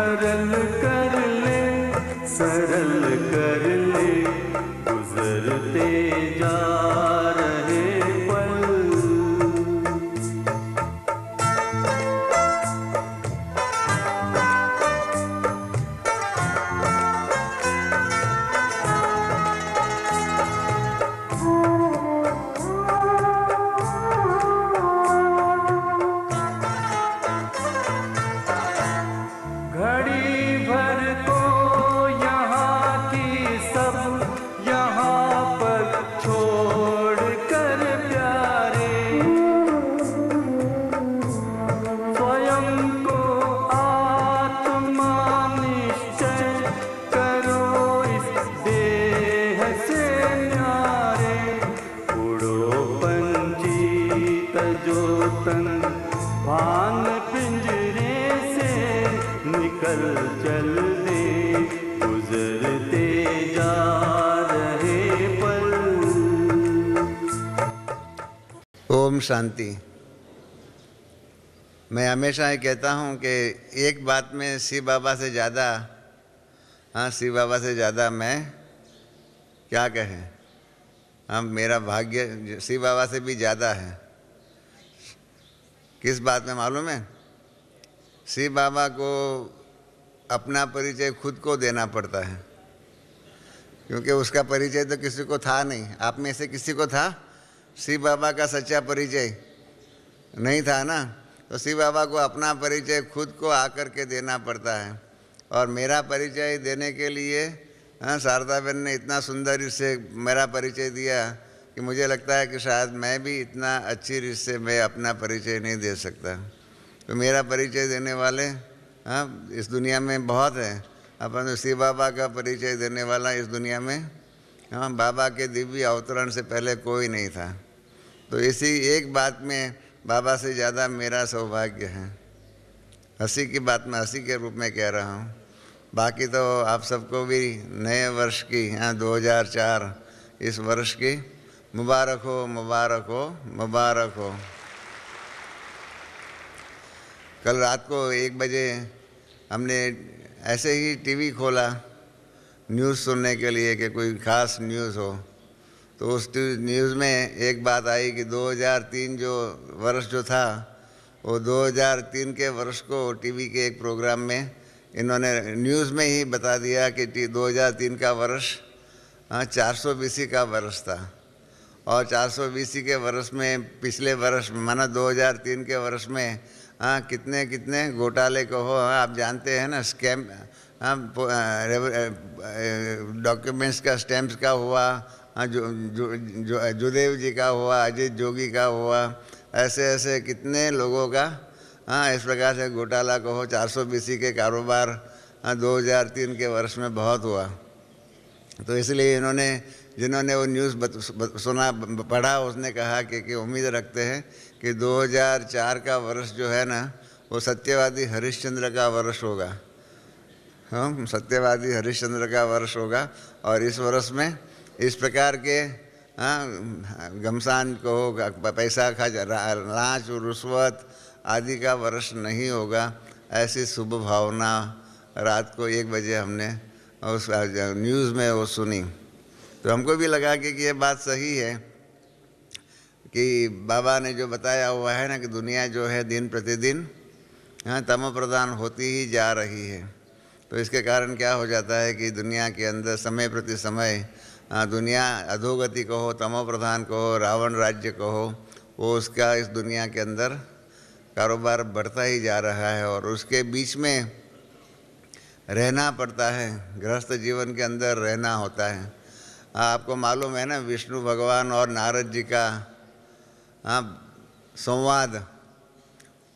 सरल कर ले, सरल कर ले, गुजरते जा रहे पल। घड़ी भर को यहाँ की सब यहाँ पर छोड़ कर प्यारे, स्वयं को आत्मा निश्चय करो इस देह से न्यारे। उड़ो पंछी तजो तन भान पिंजरे से, निकल चल दे गुजरते जा रहे पल। ओम शांति। मैं हमेशा ये कहता हूँ कि एक बात में शिव बाबा से ज़्यादा, शिव बाबा से ज़्यादा मैं क्या कहें, मेरा भाग्य शिव बाबा से भी ज़्यादा है। किस बात में मालूम है? शिव बाबा को अपना परिचय खुद को देना पड़ता है, क्योंकि उसका परिचय तो किसी को था नहीं। आप में से किसी को था शिव बाबा का सच्चा परिचय? नहीं था ना। तो शिव बाबा को अपना परिचय खुद को आकर के देना पड़ता है। और मेरा परिचय देने के लिए शारदा बहन ने इतना सुंदर रीत से मेरा परिचय दिया कि मुझे लगता है कि शायद मैं भी इतना अच्छी रीत से मैं अपना परिचय नहीं दे सकता। तो मेरा परिचय देने वाले इस दुनिया में बहुत है। अपन शिव बाबा का परिचय देने वाला इस दुनिया में बाबा के दिव्य अवतरण से पहले कोई नहीं था। तो इसी एक बात में बाबा से ज़्यादा मेरा सौभाग्य है। हंसी की बात मैं हंसी के रूप में कह रहा हूँ। बाकी तो आप सबको भी नए वर्ष की 2004 इस वर्ष की मुबारक हो, मुबारक हो, मुबारक हो। कल रात को 1 बजे हमने ऐसे ही टीवी खोला न्यूज़ सुनने के लिए कि कोई ख़ास न्यूज़ हो। तो उस न्यूज़ में एक बात आई कि 2003 जो वर्ष जो था, वो 2003 के वर्ष को टीवी के एक प्रोग्राम में इन्होंने न्यूज़ में ही बता दिया कि 2003 का वर्ष 400 BC का वर्ष था। और 400 BC के वर्ष में पिछले वर्ष माना 2003 के वर्ष में कितने कितने घोटाले को हो। आप जानते हैं ना, स्कैम डॉक्यूमेंट्स का, स्टैम्प्स का हुआ, जुदेव जी का हुआ, अजीत जोगी का हुआ, ऐसे ऐसे कितने लोगों का इस प्रकार से घोटाला को हो। 400 BC के कारोबार 2003 के वर्ष में बहुत हुआ। तो इसलिए इन्होंने, जिन्होंने वो न्यूज़ सुना पढ़ा, उसने कहा कि उम्मीद रखते हैं कि 2004 का वर्ष जो है ना, वो सत्यवादी हरिश्चंद्र का वर्ष होगा। सत्यवादी हरिश्चंद्र का वर्ष होगा। और इस वर्ष में इस प्रकार के घमसान को होगा, पैसा खा, लांच रुश्वत आदि का वर्ष नहीं होगा। ऐसी शुभ भावना रात को 1 बजे हमने उस न्यूज़ में वो सुनी। तो हमको भी लगा कि ये बात सही है कि बाबा ने जो बताया हुआ है ना कि दुनिया जो है दिन प्रतिदिन तमो प्रधान होती ही जा रही है। तो इसके कारण क्या हो जाता है कि दुनिया के अंदर समय प्रति समय दुनिया अधोगति को हो, तमो प्रधान को हो, रावण राज्य को हो, वो उसका इस दुनिया के अंदर कारोबार बढ़ता ही जा रहा है। और उसके बीच में रहना पड़ता है, गृहस्थ जीवन के अंदर रहना होता है। आपको मालूम है ना, विष्णु भगवान और नारद जी का संवाद।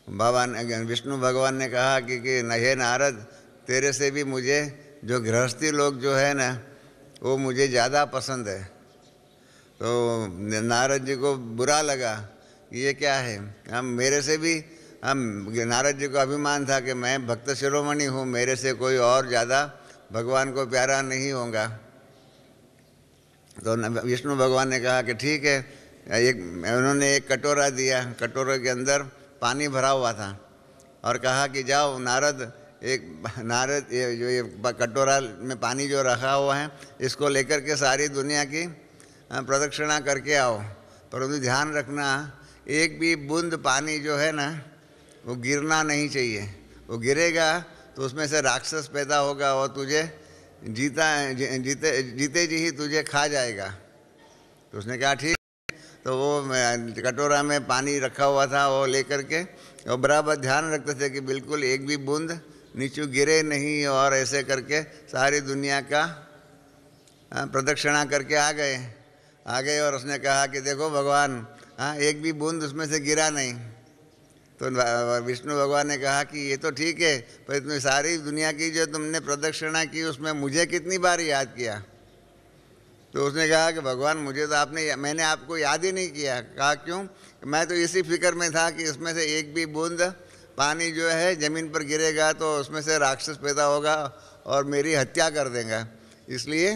बाबा ने, विष्णु भगवान ने कहा कि हे नारद, तेरे से भी मुझे जो गृहस्थी लोग जो है ना, वो मुझे ज़्यादा पसंद है। तो नारद जी को बुरा लगा, ये क्या है, मेरे से भी नारद जी को अभिमान था कि मैं भक्त शिरोमणि हूँ, मेरे से कोई और ज़्यादा भगवान को प्यारा नहीं होगा। तो विष्णु भगवान ने कहा कि ठीक है। उन्होंने एक कटोरा दिया, कटोरे के अंदर पानी भरा हुआ था और कहा कि जाओ नारद, एक नारद ये कटोरा में पानी जो रखा हुआ है, इसको लेकर के सारी दुनिया की प्रदक्षिणा करके आओ, परंतु ध्यान रखना एक भी बूंद पानी जो है ना वो गिरना नहीं चाहिए। वो गिरेगा तो उसमें से राक्षस पैदा होगा और तुझे जीते जी ही तुझे खा जाएगा। तो उसने कहा ठीक। तो वो कटोरा में पानी रखा हुआ था, वो लेकर के और बराबर ध्यान रखते थे कि बिल्कुल एक भी बूंद नीचे गिरे नहीं, और ऐसे करके सारी दुनिया का प्रदक्षिणा करके आ गए। और उसने कहा कि देखो भगवान, एक भी बूंद उसमें से गिरा नहीं। तो विष्णु भगवान ने कहा कि ये तो ठीक है, पर इतनी सारी दुनिया की जो तुमने प्रदक्षिणा की उसमें मुझे कितनी बार याद किया। तो उसने कहा कि भगवान मुझे तो मैंने आपको याद ही नहीं किया। कहा क्यों? मैं तो इसी फिक्र में था कि इसमें से एक भी बूंद पानी जो है ज़मीन पर गिरेगा तो उसमें से राक्षस पैदा होगा और मेरी हत्या कर देगा, इसलिए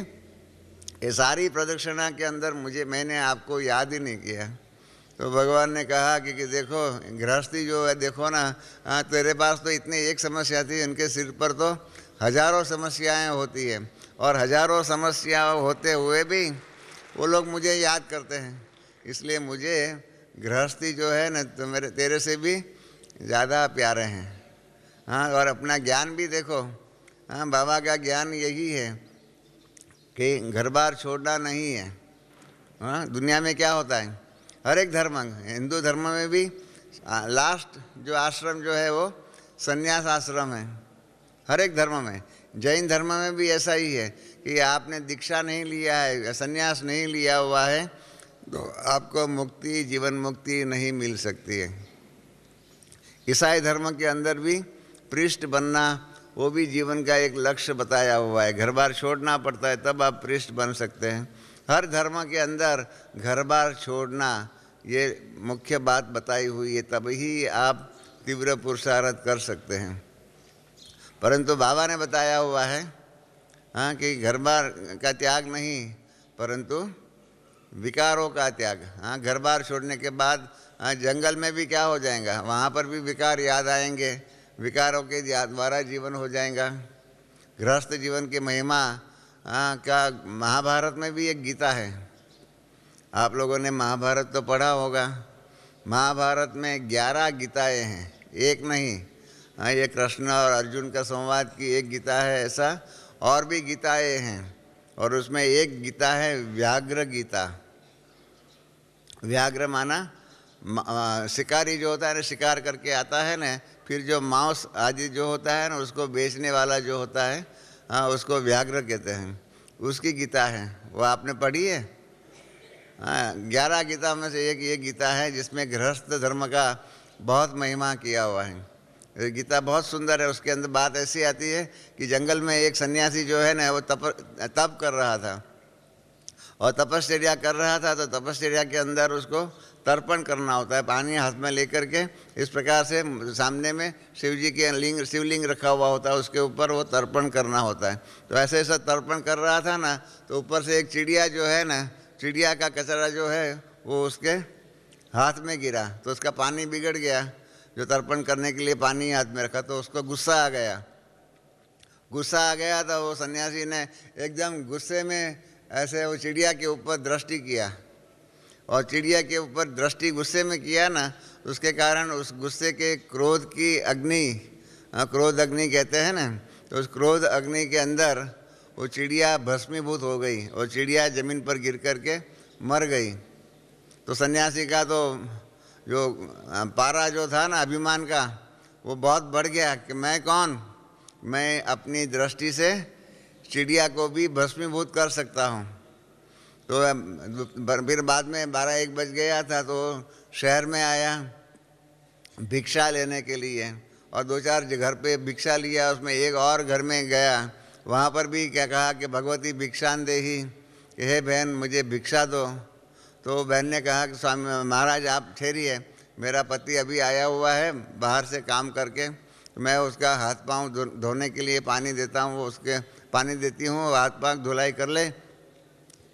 ये सारी प्रदक्षिणा के अंदर मैंने आपको याद ही नहीं किया। तो भगवान ने कहा कि देखो गृहस्थी जो है, देखो ना, तेरे पास तो इतनी एक समस्या थी, उनके सिर पर तो हजारों समस्याएं होती है, और हजारों समस्या होते हुए भी वो लोग मुझे याद करते हैं। इसलिए मुझे गृहस्थी जो है ना तो तेरे से भी ज़्यादा प्यारे हैं। और अपना ज्ञान भी देखो, बाबा का ज्ञान यही है कि घर बार छोड़ना नहीं है। दुनिया में क्या होता है, हर एक धर्म, हिंदू धर्म में भी लास्ट जो आश्रम जो है वो संन्यास आश्रम है, हर एक धर्म में। जैन धर्म में भी ऐसा ही है कि आपने दीक्षा नहीं लिया है, संन्यास नहीं लिया हुआ है, तो आपको मुक्ति, जीवन मुक्ति नहीं मिल सकती है। ईसाई धर्म के अंदर भी प्रीस्ट बनना, वो भी जीवन का एक लक्ष्य बताया हुआ है। घर बार छोड़ना पड़ता है तब आप प्रीस्ट बन सकते हैं। हर धर्म के अंदर घर बार छोड़ना ये मुख्य बात बताई हुई है, तभी आप तीव्र पुरुषार्थ कर सकते हैं। परंतु बाबा ने बताया हुआ है कि घर बार का त्याग नहीं, परंतु विकारों का त्याग। घर बार छोड़ने के बाद जंगल में भी क्या हो जाएगा, वहाँ पर भी विकार याद आएंगे, विकारों के द्वारा जीवन हो जाएगा। गृहस्थ जीवन की महिमा का महाभारत में भी एक गीता है। आप लोगों ने महाभारत तो पढ़ा होगा। महाभारत में 11 गीताएँ हैं, एक नहीं। ये कृष्ण और अर्जुन का संवाद की एक गीता है, ऐसा और भी गीताएँ हैं। और उसमें एक गीता है व्याघ्र गीता। व्याघ्र माना शिकारी जो होता है ना, शिकार करके आता है ना, फिर जो मांस आदि जो होता है ना उसको बेचने वाला जो होता है, उसको व्याघ्र कहते हैं। उसकी गीता है, वो आपने पढ़ी है। 11 गीता में से एक ये गीता है जिसमें गृहस्थ धर्म का बहुत महिमा किया हुआ है। ये गीता बहुत सुंदर है। उसके अंदर बात ऐसी आती है कि जंगल में एक सन्यासी जो है ना वो तप कर रहा था, और तपश्चर्या कर रहा था। तो तपश्चर्या के अंदर उसको तर्पण करना होता है, पानी हाथ में लेकर के इस प्रकार से सामने में शिव जी के शिवलिंग रखा हुआ होता है, उसके ऊपर वो तर्पण करना होता है। तो ऐसे ऐसा तर्पण कर रहा था ना, तो ऊपर से एक चिड़िया जो है ना, चिड़िया का कचरा जो है वो उसके हाथ में गिरा, तो उसका पानी बिगड़ गया। जो तर्पण करने के लिए पानी हाथ में रखा, तो उसको गुस्सा आ गया। तो वो सन्यासी ने एकदम गुस्से में ऐसे वो चिड़िया के ऊपर दृष्टि किया, और चिड़िया के ऊपर दृष्टि गुस्से में किया ना, उसके कारण उस गुस्से के क्रोध की अग्नि, क्रोध अग्नि कहते हैं ना, तो उस क्रोध अग्नि के अंदर वो चिड़िया भस्मीभूत हो गई, और चिड़िया ज़मीन पर गिर कर के मर गई। तो सन्यासी का तो जो पारा जो था ना अभिमान का, वो बहुत बढ़ गया कि मैं कौन, मैं अपनी दृष्टि से चिड़िया को भी भस्मीभूत कर सकता हूँ। तो फिर बाद में 12-1 बज गया था, तो शहर में आया भिक्षा लेने के लिए, और 2-4 घर पे भिक्षा लिया। उसमें एक और घर में गया, वहाँ पर भी क्या कहा कि भगवती भिक्षान देही, कि हे बहन मुझे भिक्षा दो। तो बहन ने कहा कि स्वामी महाराज आप ठहरिए, मेरा पति अभी आया हुआ है बाहर से काम करके, मैं उसका हाथ पांव धोने के लिए पानी देता हूँ, उसके पानी देती हूँ, हाथ पांव धुलाई कर ले,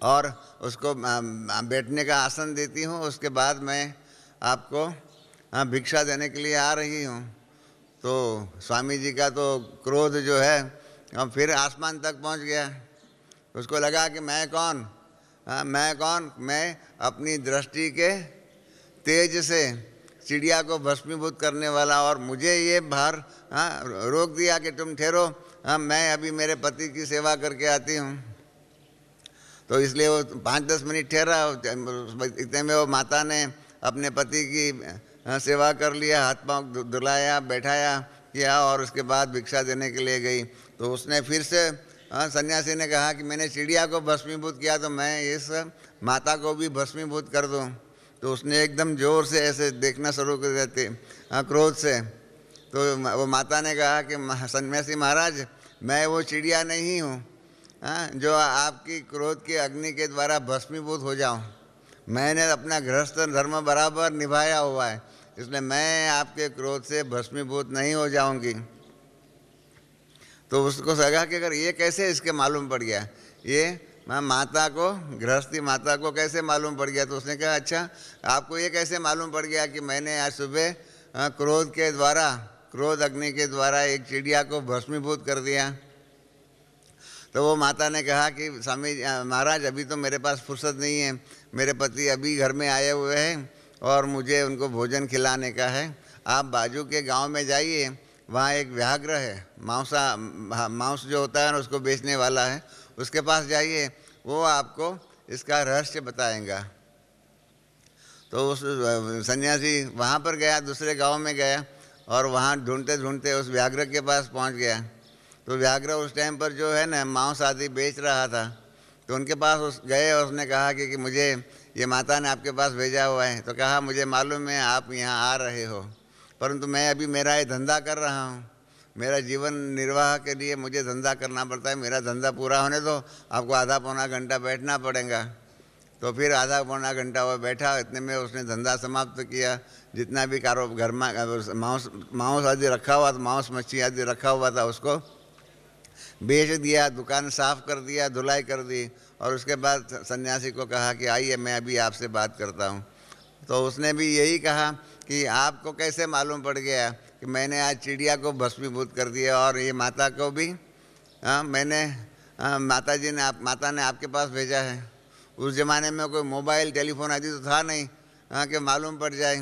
और उसको बैठने का आसन देती हूँ, उसके बाद मैं आपको भिक्षा देने के लिए आ रही हूँ। तो स्वामी जी का तो क्रोध जो है अब फिर आसमान तक पहुंच गया। उसको लगा कि मैं कौन, मैं कौन, मैं अपनी दृष्टि के तेज से चिड़िया को भस्मीभूत करने वाला, और मुझे ये बाहर रोक दिया कि तुम ठहरो, मैं अभी मेरे पति की सेवा करके आती हूँ। तो इसलिए वो 5-10 मिनट ठहरा। इतने में वो माता ने अपने पति की सेवा कर लिया, हाथ पाँव धुलाया, बैठाया किया, और उसके बाद भिक्षा देने के लिए गई। तो उसने फिर से सन्यासी ने कहा कि मैंने चिड़िया को भस्मीभूत किया तो मैं इस माता को भी भस्मीभूत कर दूँ। तो उसने एकदम जोर से ऐसे देखना शुरू कर देते क्रोध से। तो वो माता ने कहा कि सन्यासी महाराज, मैं वो चिड़िया नहीं हूँ जो आपकी क्रोध की अग्नि के द्वारा भस्मीभूत हो जाऊँ। मैंने अपना गृहस्थ धर्म बराबर निभाया हुआ है, इसलिए मैं आपके क्रोध से भस्मीभूत नहीं हो जाऊंगी। तो उसको लगा कि अगर ये कैसे इसके मालूम पड़ गया, ये माता को, गृहस्थी माता को कैसे मालूम पड़ गया। तो उसने कहा अच्छा आपको ये कैसे मालूम पड़ गया कि मैंने आज सुबह क्रोध के द्वारा, क्रोध अग्नि के द्वारा एक चिड़िया को भस्मीभूत कर दिया। तो वो माता ने कहा कि स्वामी महाराज अभी तो मेरे पास फुर्सत नहीं है, मेरे पति अभी घर में आए हुए हैं और मुझे उनको भोजन खिलाने का है। आप बाजू के गांव में जाइए, वहाँ एक व्याघ्र है, मांस जो होता है उसको बेचने वाला है, उसके पास जाइए, वो आपको इसका रहस्य बताएगा। तो उस सन्यासी वहाँ पर गया, दूसरे गांव में गया और वहाँ ढूंढते ढूंढते उस व्याघ्र के पास पहुँच गया। तो व्याघ्र उस टाइम पर जो है ना मांस आदि बेच रहा था। तो उनके पास गए और उसने कहा कि मुझे ये माता ने आपके पास भेजा हुआ है। तो कहा मुझे मालूम है आप यहाँ आ रहे हो, परंतु मैं अभी मेरा ये धंधा कर रहा हूँ, मेरा जीवन निर्वाह के लिए मुझे धंधा करना पड़ता है, मेरा धंधा पूरा होने दो, आपको आधा पौना घंटा बैठना पड़ेगा। तो फिर आधा पौना घंटा वो बैठा, इतने में उसने धंधा समाप्त किया। जितना भी घर में मांस आदि रखा हुआ था, मांस मच्छी आदि रखा हुआ था, उसको बेच दिया, दुकान साफ कर दिया, धुलाई कर दी। और उसके बाद सन्यासी को कहा कि आइए मैं अभी आपसे बात करता हूँ। तो उसने भी यही कहा कि आपको कैसे मालूम पड़ गया कि मैंने आज चिड़िया को भस्मीभूत कर दिया और ये माता को भी मैंने माता ने आपके पास भेजा है। उस ज़माने में कोई मोबाइल टेलीफोन आदि तो था नहीं कि मालूम पड़ जाए।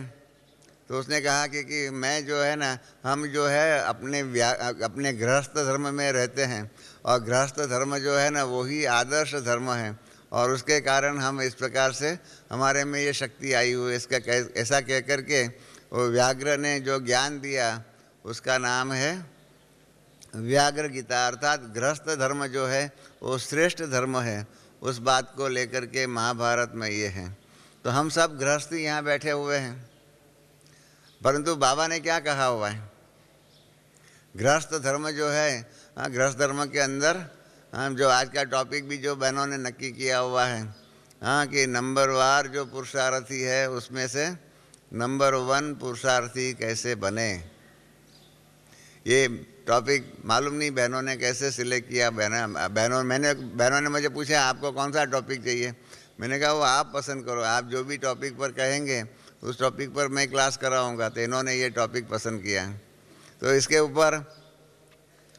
तो उसने कहा कि मैं जो है ना, हम जो है अपने गृहस्थ धर्म में रहते हैं और गृहस्थ धर्म जो है ना वही आदर्श धर्म है, और उसके कारण हम इस प्रकार से हमारे में ये शक्ति आई हुई। इसका ऐसा कह कर के वो व्याघ्र ने जो ज्ञान दिया उसका नाम है व्याघ्र गीता। अर्थात गृहस्थ धर्म जो है वो श्रेष्ठ धर्म है, उस बात को लेकर के महाभारत में ये है। तो हम सब गृहस्थी यहाँ बैठे हुए हैं, परंतु बाबा ने क्या कहा हुआ है, गृहस्थ धर्म जो है, गृहस्थ धर्म के अंदर जो आज का टॉपिक भी जो बहनों ने नक्की किया हुआ है कि नंबरवार जो पुरुषार्थी है उसमें से नंबर 1 पुरुषार्थी कैसे बने। ये टॉपिक मालूम नहीं बहनों ने कैसे सिलेक्ट किया। बहनों ने मुझे पूछा आपको कौन सा टॉपिक चाहिए। मैंने कहा वो आप पसंद करो, आप जो भी टॉपिक पर कहेंगे उस टॉपिक पर मैं क्लास कराऊंगा। तो इन्होंने ये टॉपिक पसंद किया। तो इसके ऊपर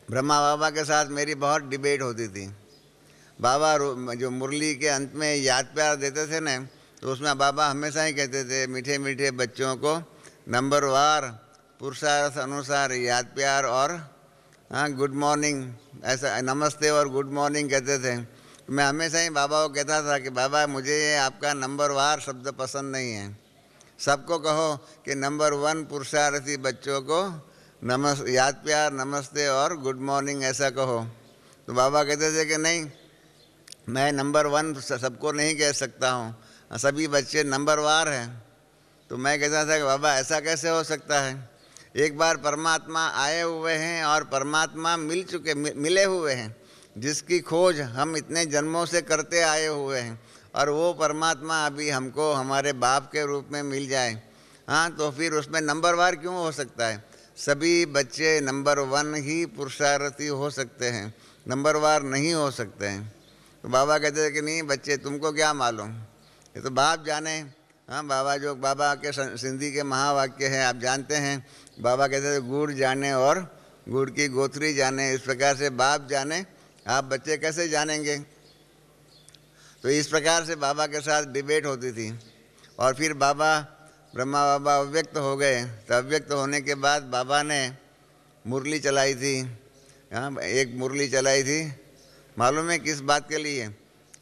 ब्रह्मा बाबा के साथ मेरी बहुत डिबेट होती थी। बाबा जो मुरली के अंत में याद प्यार देते थे ना, तो उसमें बाबा हमेशा ही कहते थे मीठे मीठे बच्चों को नंबरवार पुरुषार्थ अनुसार याद प्यार और गुड मॉर्निंग, ऐसा नमस्ते और गुड मॉर्निंग कहते थे। मैं हमेशा ही बाबा को कहता था कि बाबा मुझे ये आपका नंबरवार शब्द पसंद नहीं है, सबको कहो कि नंबर 1 पुरुषार्थी बच्चों को याद प्यार, नमस्ते और गुड मॉर्निंग ऐसा कहो। तो बाबा कहते थे कि नहीं, मैं नंबर 1 सबको नहीं कह सकता हूँ, सभी बच्चे नंबरवार हैं। तो मैं कहता था कि बाबा ऐसा कैसे हो सकता है, एक बार परमात्मा आए हुए हैं और परमात्मा मिले हुए हैं, जिसकी खोज हम इतने जन्मों से करते आए हुए हैं, और वो परमात्मा अभी हमको हमारे बाप के रूप में मिल जाए, तो फिर उसमें नंबरवार क्यों हो सकता है। सभी बच्चे नंबर 1 ही पुरुषार्थी हो सकते हैं, नंबरवार नहीं हो सकते हैं। तो बाबा कहते थे कि नहीं बच्चे तुमको क्या मालूम, ये तो बाप जाने हाँ, बाबा के सिंधी के महावाक्य हैं, आप जानते हैं। बाबा कहते थे गुड़ जाने और गुड़ की गोथरी जाने, इस प्रकार से बाप जाने आप बच्चे कैसे जानेंगे। तो इस प्रकार से बाबा के साथ डिबेट होती थी। और फिर ब्रह्मा बाबा अव्यक्त हो गए। तो अव्यक्त होने के बाद बाबा ने मुरली चलाई थी। हाँ, एक मुरली चलाई थी, मालूम है किस बात के लिए?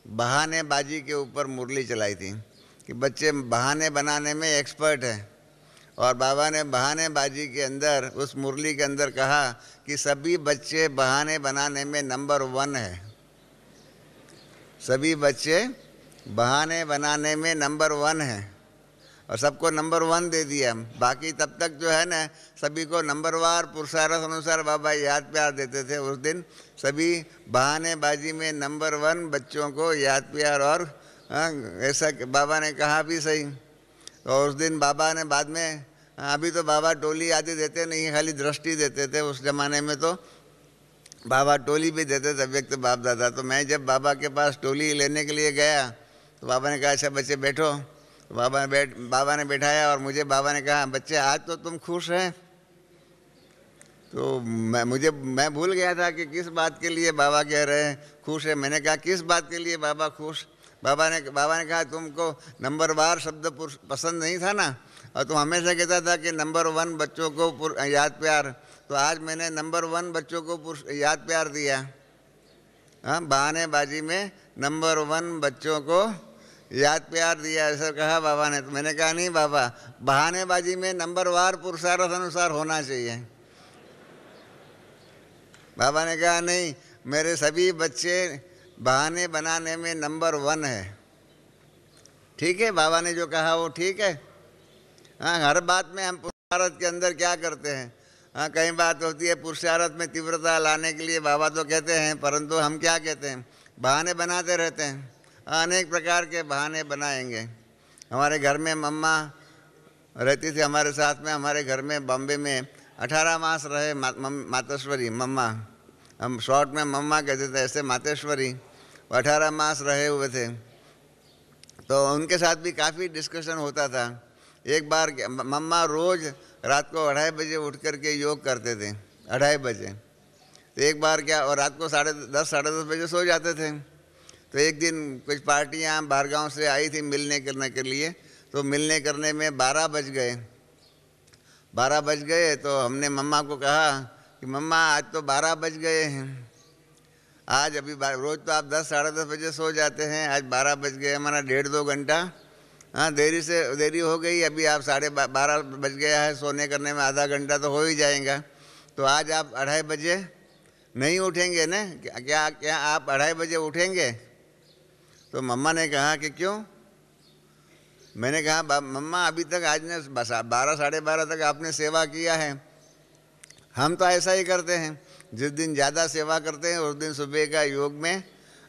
बहानेबाजी के ऊपर मुरली चलाई थी कि बच्चे बहाने बनाने में एक्सपर्ट हैं। और बाबा ने बहानेबाजी के अंदर उस मुरली के अंदर कहा कि सभी बच्चे बहाने बनाने में नंबर 1 है। सभी बच्चे बहाने बनाने में नंबर 1 है और सबको नंबर 1 दे दिया। बाकी तब तक जो है ना, सभी को नंबरवार पुरुषार्थ अनुसार बाबा याद प्यार देते थे। उस दिन सभी बहानेबाजी में नंबर 1 बच्चों को याद प्यार और ऐसा बाबा ने कहा भी सही। और उस दिन बाबा ने बाद में, अभी तो बाबा टोली आदि देते नहीं, खाली दृष्टि देते थे। उस ज़माने में तो बाबा टोली भी देते थे, व्यक्त बाप दादा। तो मैं जब बाबा के पास टोली लेने के लिए गया तो बाबा ने कहा अच्छा बच्चे बैठो। तो बाबा ने बैठाया और मुझे बाबा ने कहा बच्चे आज तो तुम खुश हैं। तो मैं भूल गया था कि किस बात के लिए बाबा कह रहे हैं खुश है। मैंने कहा किस बात के लिए बाबा खुश? बाबा ने कहा तुमको नंबरवार शब्द पसंद नहीं था ना, और तुम हमेशा कहता था कि नंबर 1 बच्चों को याद प्यार। तो आज मैंने नंबर 1 बच्चों को याद प्यार दिया। हाँ, बहानेबाजी में नंबर 1 बच्चों को याद प्यार दिया, ऐसा कहा बाबा ने। तो मैंने कहा नहीं बाबा, बहानेबाजी में नंबरवार पुरुषार्थ अनुसार होना चाहिए। बाबा ने कहा नहीं, मेरे सभी बच्चे बहाने बनाने में नंबर 1 है। ठीक है, बाबा ने जो कहा वो ठीक है। हाँ, हर बात में हम पुरुषार्थ के अंदर क्या करते हैं? हाँ, कई बात होती है पुरुषार्थ में तीव्रता लाने के लिए बाबा तो कहते हैं, परंतु हम क्या कहते हैं? बहाने बनाते रहते हैं। अनेक प्रकार के बहाने बनाएंगे। हमारे घर में मम्मा रहती थी हमारे साथ में। हमारे घर में बॉम्बे में 18 मास रहे मातेश्वरी मम्मा, हम शॉर्ट में मम्मा कहते थे, ऐसे मातेश्वरी। 18 मास रहे हुए थे। तो उनके साथ भी काफ़ी डिस्कशन होता था। एक बार मम्मा रोज़ रात को 2:30 बजे उठ कर के योग करते थे, 2:30 बजे। तो एक बार क्या, और रात को 10:30 साढ़े 10 बजे सो जाते थे। तो एक दिन कुछ पार्टियाँ बाहर गाँव से आई थी मिलने करने के लिए। तो मिलने करने में 12 बज गए। 12 बज गए तो हमने मम्मा को कहा कि मम्मा आज तो 12 बज गए हैं। आज अभी रोज़ तो आप 10 साढ़े 10 बजे सो जाते हैं, आज 12 बज गए, हमारा 1.5-2 घंटा हाँ देरी हो गई। अभी आप 12:30 बज गया है, सोने करने में आधा घंटा तो हो ही जाएगा। तो आज आप 2:30 बजे नहीं उठेंगे ना? क्या आप 2:30 बजे उठेंगे? तो मम्मा ने कहा कि क्यों? मैंने कहा मम्मा अभी तक आज ने 12 साढ़े 12 तक आपने सेवा किया है। हम तो ऐसा ही करते हैं, जिस दिन ज़्यादा सेवा करते हैं उस दिन सुबह का योग में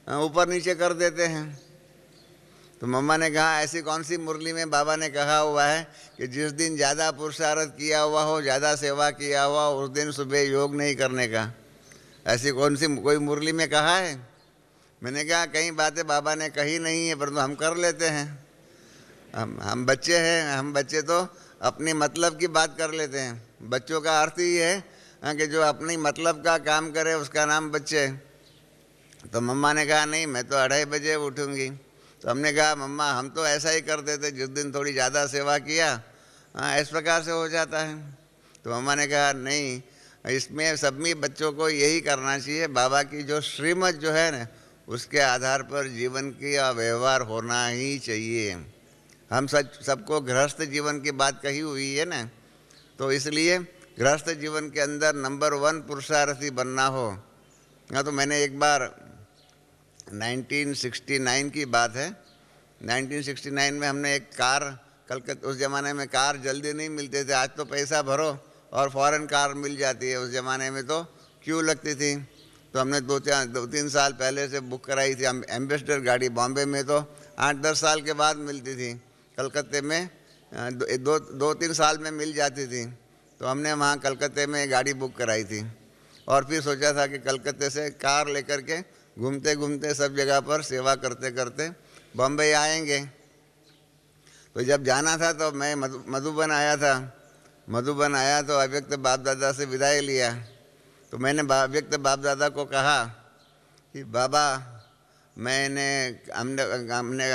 ऊपर नीचे कर देते हैं। तो मम्मा ने कहा ऐसी कौन सी मुरली में बाबा ने कहा हुआ है कि जिस दिन ज़्यादा पुरुषार्थ किया हुआ हो, ज़्यादा सेवा किया हुआ हो, उस दिन सुबह योग नहीं करने का? ऐसी कौन सी कोई मुरली में कहा है? मैंने कहा कई बातें बाबा ने कही नहीं है, परंतु हम कर लेते हैं। हम बच्चे हैं, हम बच्चे तो अपनी मतलब की बात कर लेते हैं। बच्चों का अर्थ ही है कि जो अपनी मतलब का काम करे उसका नाम बच्चे। तो मम्मा ने कहा नहीं, मैं तो 2:30 बजे उठूँगी। तो हमने कहा मम्मा हम तो ऐसा ही करते थे, जिस दिन थोड़ी ज़्यादा सेवा किया हाँ इस प्रकार से हो जाता है। तो मम्मा ने कहा नहीं, इसमें सभी बच्चों को यही करना चाहिए। बाबा की जो श्रीमत जो है ना, उसके आधार पर जीवन की व्यवहार होना ही चाहिए। हम सबको गृहस्थ जीवन की बात कही हुई है ना, तो इसलिए गृहस्थ जीवन के अंदर नंबर 1 पुरुषार्थी बनना हो। हाँ, तो मैंने एक बार 1969 की बात है, 1969 में हमने एक कार कलकत्ता, उस ज़माने में कार जल्दी नहीं मिलते थे। आज तो पैसा भरो और फॉरेन कार मिल जाती है, उस ज़माने में तो क्यों लगती थी। तो हमने 2-3 साल पहले से बुक कराई थी। एम्बेसडर गाड़ी बॉम्बे में तो 8-10 साल के बाद मिलती थी, कलकत्ते में 2-3 साल में मिल जाती थी। तो हमने वहाँ कलकत्ते में गाड़ी बुक कराई थी और फिर सोचा था कि कलकत्ते से कार लेकर के घूमते घूमते सब जगह पर सेवा करते करते बॉम्बे आएंगे। तो तो जब जाना था तो मैं मधुबन आया था। मधुबन आया तो अव्यक्त बाप दादा से विदाई लिया। तो मैंने अव्यक्त बाप दादा को कहा कि बाबा हमने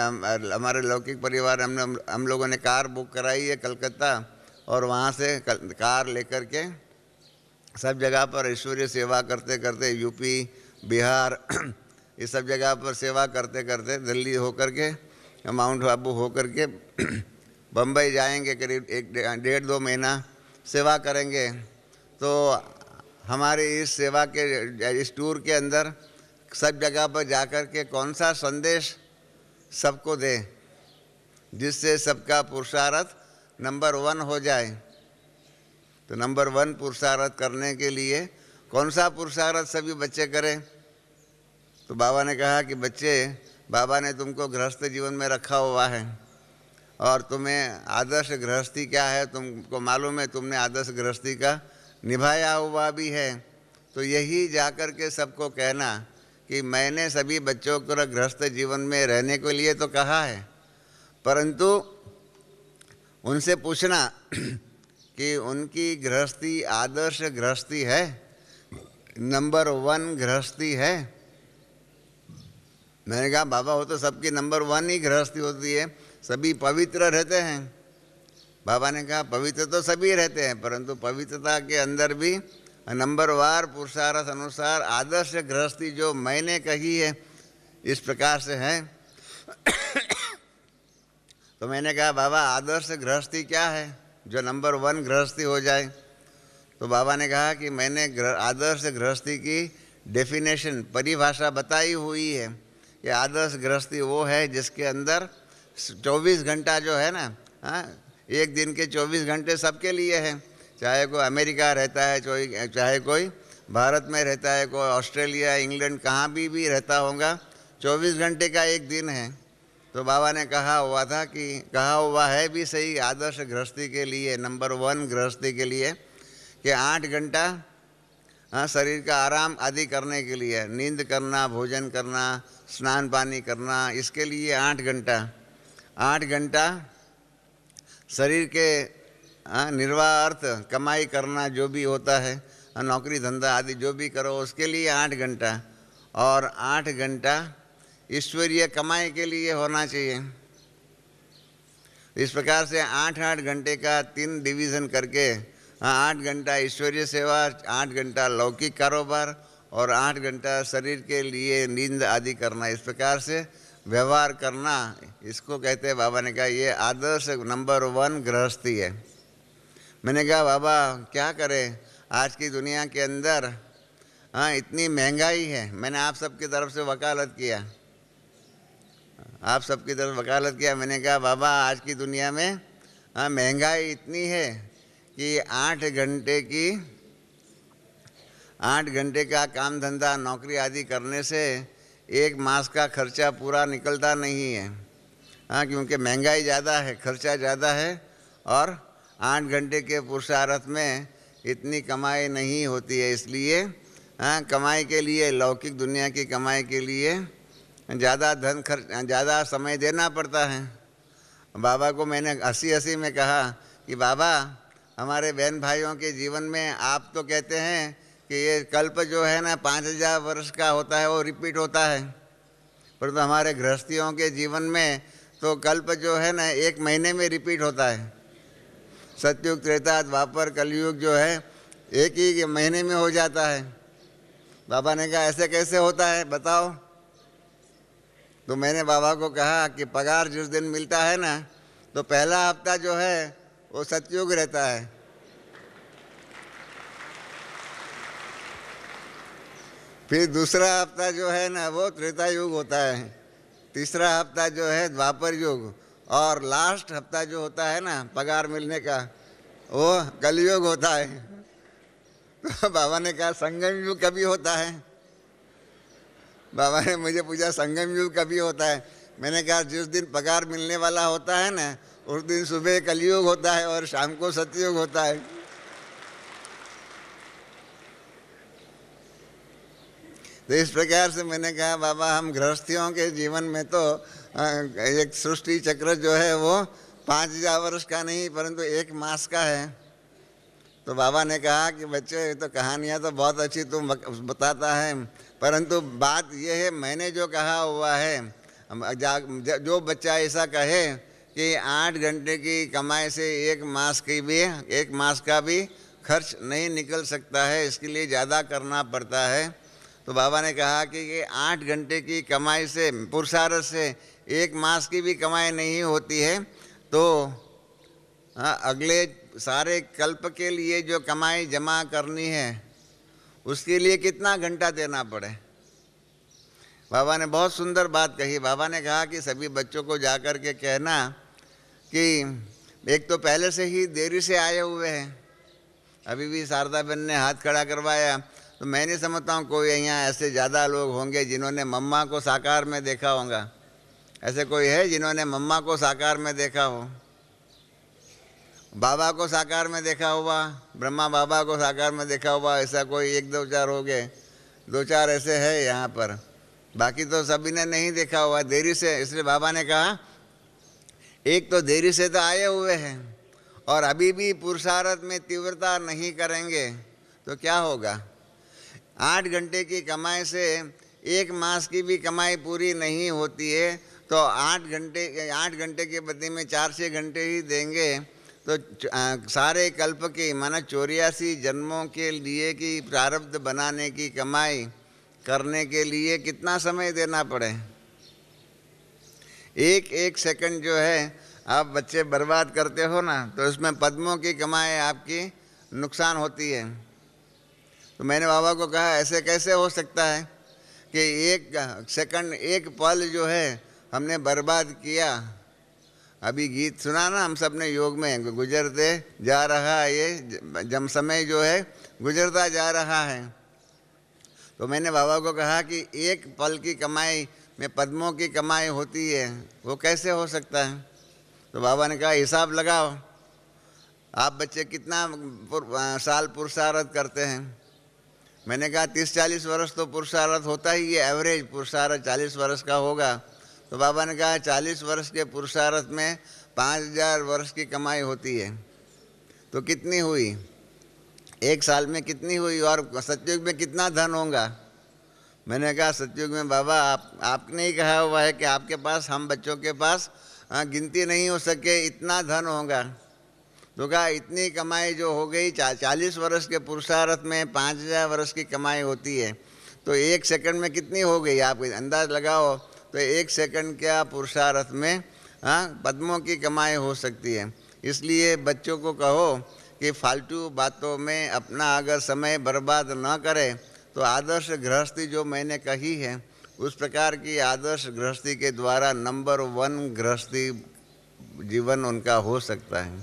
हमारे लौकिक परिवार हम लोगों ने कार बुक कराई है कलकत्ता, और वहाँ से कार लेकर के सब जगह पर ईश्वरीय सेवा करते करते यूपी बिहार इस सब जगह पर सेवा करते करते दिल्ली होकर के माउंट आबू होकर के बम्बई जाएंगे, करीब 1.5-2 महीना सेवा करेंगे। तो हमारे इस सेवा के इस टूर के अंदर सब जगह पर जाकर के कौन सा संदेश सबको दे जिससे सबका पुरुषार्थ नंबर 1 हो जाए। तो नंबर 1 पुरुषार्थ करने के लिए कौन सा पुरुषार्थ सभी बच्चे करें। तो बाबा ने कहा कि बच्चे, बाबा ने तुमको गृहस्थ जीवन में रखा हुआ है और तुम्हें आदर्श गृहस्थी क्या है तुमको मालूम है, तुमने आदर्श गृहस्थी का निभाया हुआ भी है। तो यही जाकर के सबको कहना कि मैंने सभी बच्चों को गृहस्थ जीवन में रहने के लिए तो कहा है, परंतु उनसे पूछना कि उनकी गृहस्थी आदर्श गृहस्थी है, नंबर 1 गृहस्थी है। मैंने कहा बाबा वो तो सबकी नंबर 1 ही गृहस्थी होती है, सभी पवित्र रहते हैं। बाबा ने कहा पवित्र तो सभी रहते हैं, परंतु पवित्रता के अंदर भी नंबरवार पुरुषार्थ अनुसार आदर्श गृहस्थी जो मैंने कही है इस प्रकार से है। तो मैंने कहा बाबा आदर्श गृहस्थी क्या है जो नंबर 1 गृहस्थी हो जाए। तो बाबा ने कहा कि मैंने आदर्श गृहस्थी की डेफिनेशन परिभाषा बताई हुई है कि आदर्श गृहस्थी वो है जिसके अंदर 24 घंटा जो है ना, एक दिन के 24 घंटे सबके लिए है, चाहे कोई अमेरिका रहता है, चाहे कोई भारत में रहता है, कोई ऑस्ट्रेलिया इंग्लैंड कहाँ भी रहता होगा, 24 घंटे का एक दिन है। तो बाबा ने कहा हुआ है भी सही आदर्श गृहस्थी के लिए, नंबर 1 गृहस्थी के लिए कि 8 घंटा शरीर का आराम आदि करने के लिए, नींद करना, भोजन करना, स्नान पानी करना, इसके लिए 8 घंटा। 8 घंटा शरीर के निर्वाह अर्थ कमाई करना जो भी होता है, नौकरी धंधा आदि जो भी करो उसके लिए 8 घंटा, और 8 घंटा ईश्वरीय कमाई के लिए होना चाहिए। इस प्रकार से 8-8 घंटे का 3 डिवीज़न करके 8 घंटा ईश्वरीय सेवा, 8 घंटा लौकिक कारोबार और 8 घंटा शरीर के लिए नींद आदि करना, इस प्रकार से व्यवहार करना, इसको कहते हैं। बाबा ने कहा ये आदर्श नंबर 1 गृहस्थी है। मैंने कहा बाबा क्या करें आज की दुनिया के अंदर, इतनी महंगाई है। मैंने आप सबकी तरफ से वकालत किया, आप सबकी तरफ वकालत किया। मैंने कहा बाबा आज की दुनिया में महंगाई इतनी है कि 8 घंटे का काम धंधा नौकरी आदि करने से 1 मास का खर्चा पूरा निकलता नहीं है। क्योंकि महंगाई ज़्यादा है, खर्चा ज़्यादा है, और 8 घंटे के पुरुषार्थ में इतनी कमाई नहीं होती है। इसलिए कमाई के लिए, लौकिक दुनिया की कमाई के लिए ज़्यादा धन खर्च, ज़्यादा समय देना पड़ता है। बाबा को मैंने हंसी में कहा कि बाबा हमारे बहन भाइयों के जीवन में आप तो कहते हैं कि ये कल्प जो है ना 5000 वर्ष का होता है, वो रिपीट होता है, परंतु हमारे गृहस्थियों के जीवन में तो कल्प जो है ना 1 महीने में रिपीट होता है। सतयुग, त्रेता, द्वापर, कलयुग जो है 1 ही महीने में हो जाता है। बाबा ने कहा ऐसे कैसे होता है बताओ। तो मैंने बाबा को कहा कि पगार जिस दिन मिलता है ना, तो पहला हफ्ता जो है वो सतयुग रहता है, फिर दूसरा हफ्ता जो है ना वो त्रेता युग होता है, तीसरा हफ्ता जो है द्वापर युग, और लास्ट हफ्ता जो होता है ना पगार मिलने का वो कलयुग होता है। तो बाबा ने कहा संगम युग कभी होता है। बाबा ने मुझे पूछा संगम युग कभी होता है। मैंने कहा जिस दिन पगार मिलने वाला होता है ना उस दिन सुबह कलयुग होता है और शाम को सतयुग होता है। तो इस प्रकार से मैंने कहा बाबा हम गृहस्थियों के जीवन में तो एक सृष्टि चक्र जो है वो 5,000 वर्ष का नहीं परंतु 1 मास का है। तो बाबा ने कहा कि बच्चे तो कहानियाँ तो बहुत अच्छी तुम बताता है, परंतु बात यह है मैंने जो कहा हुआ है, जो बच्चा ऐसा कहे कि 8 घंटे की कमाई से 1 मास का भी खर्च नहीं निकल सकता है, इसके लिए ज़्यादा करना पड़ता है। तो बाबा ने कहा कि ये 8 घंटे की कमाई से, पुरुषार्थ से 1 मास की भी कमाई नहीं होती है, तो अगले सारे कल्प के लिए जो कमाई जमा करनी है उसके लिए कितना घंटा देना पड़े। बाबा ने बहुत सुंदर बात कही। बाबा ने कहा कि सभी बच्चों को जाकर के कहना कि एक तो पहले से ही देरी से आए हुए हैं, अभी भी शारदा बहन ने हाथ खड़ा करवाया, तो मैं नहीं समझता हूँ कोई यहाँ ऐसे ज़्यादा लोग होंगे जिन्होंने मम्मा को साकार में देखा होगा। ऐसे कोई है जिन्होंने मम्मा को साकार में देखा हो? बाबा को साकार में देखा हुआ, ब्रह्मा बाबा को साकार में देखा हुआ, ऐसा कोई 1-2-4 हो गए, 2-4 ऐसे है यहाँ पर, बाकी तो सभी ने नहीं देखा हुआ, देरी से। इसलिए बाबा ने कहा एक तो देरी से तो आए हुए हैं और अभी भी पुरुषार्थ में तीव्रता नहीं करेंगे तो क्या होगा। 8 घंटे की कमाई से 1 मास की भी कमाई पूरी नहीं होती है, तो 8 घंटे के बदले में 4-6 घंटे ही देंगे तो सारे कल्प की माना 84 जन्मों के लिए की प्रारब्ध बनाने की कमाई करने के लिए कितना समय देना पड़े। एक सेकंड जो है आप बच्चे बर्बाद करते हो ना, तो उसमें पद्मों की कमाई आपकी नुकसान होती है। तो मैंने बाबा को कहा ऐसे कैसे हो सकता है कि 1 सेकंड 1 पल जो है हमने बर्बाद किया। अभी गीत सुना ना हम सब ने योग में, गुजरते जा रहा है ये जम समय जो है गुजरता जा रहा है। तो मैंने बाबा को कहा कि 1 पल की कमाई में पद्मों की कमाई होती है, वो कैसे हो सकता है। तो बाबा ने कहा हिसाब लगाओ, आप बच्चे कितना साल पुरुषार्थ करते हैं। मैंने कहा 30-40 वर्ष तो पुरुषार्थ होता ही है, एवरेज पुरुषार्थ 40 वर्ष का होगा। तो बाबा ने कहा 40 वर्ष के पुरुषार्थ में 5,000 वर्ष की कमाई होती है, तो कितनी हुई 1 साल में कितनी हुई, और सतयुग में कितना धन होगा। मैंने कहा सतयुग में बाबा आपने ही कहा हुआ है कि आपके पास, हम बच्चों के पास गिनती नहीं हो सके इतना धन होगा। तो कहा इतनी कमाई जो हो गई 40 वर्ष के पुरुषार्थ में 5,000 वर्ष की कमाई होती है, तो 1 सेकंड में कितनी हो गई आप अंदाज लगाओ। तो 1 सेकंड क्या पुरुषार्थ में पद्मों की कमाई हो सकती है। इसलिए बच्चों को कहो कि फालतू बातों में अपना अगर समय बर्बाद न करें तो आदर्श गृहस्थी जो मैंने कही है उस प्रकार की आदर्श गृहस्थी के द्वारा नंबर 1 गृहस्थी जीवन उनका हो सकता है।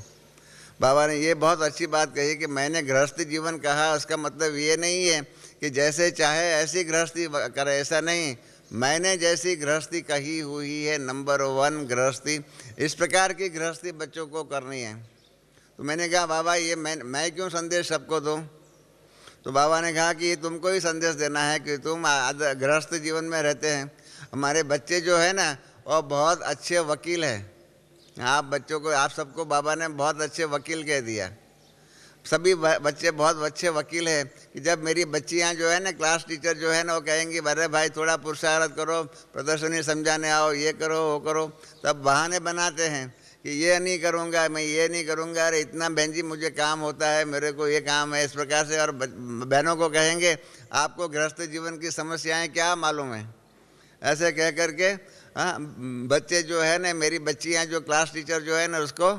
बाबा ने ये बहुत अच्छी बात कही कि मैंने गृहस्थी जीवन कहा, उसका मतलब ये नहीं है कि जैसे चाहे ऐसी गृहस्थी करे, ऐसा नहीं। मैंने जैसी गृहस्थी कही हुई है नंबर 1 गृहस्थी, इस प्रकार की गृहस्थी बच्चों को करनी है। तो मैंने कहा बाबा ये मैं क्यों संदेश सबको दूँ। तो बाबा ने कहा कि ये तुमको ही संदेश देना है कि तुम गृहस्थ जीवन में रहते हैं। हमारे बच्चे जो है ना वो बहुत अच्छे वकील हैं। आप बच्चों को, आप सबको बाबा ने बहुत अच्छे वकील कह दिया। सभी बच्चे बहुत अच्छे वकील हैं कि जब मेरी बच्चियां जो है ना, क्लास टीचर जो है ना, वो कहेंगी अरे भाई थोड़ा पुरुषार्थ करो, प्रदर्शनी समझाने आओ, ये करो वो करो, तब बहाने बनाते हैं कि ये नहीं करूँगा, मैं ये नहीं करूँगा, अरे इतना बहन जी मुझे काम होता है, मेरे को ये काम है, इस प्रकार से। और बहनों को कहेंगे आपको गृहस्थ जीवन की समस्याएं क्या मालूम है, ऐसे कह करके बच्चे जो है ना, मेरी बच्चियां जो क्लास टीचर जो है ना उसको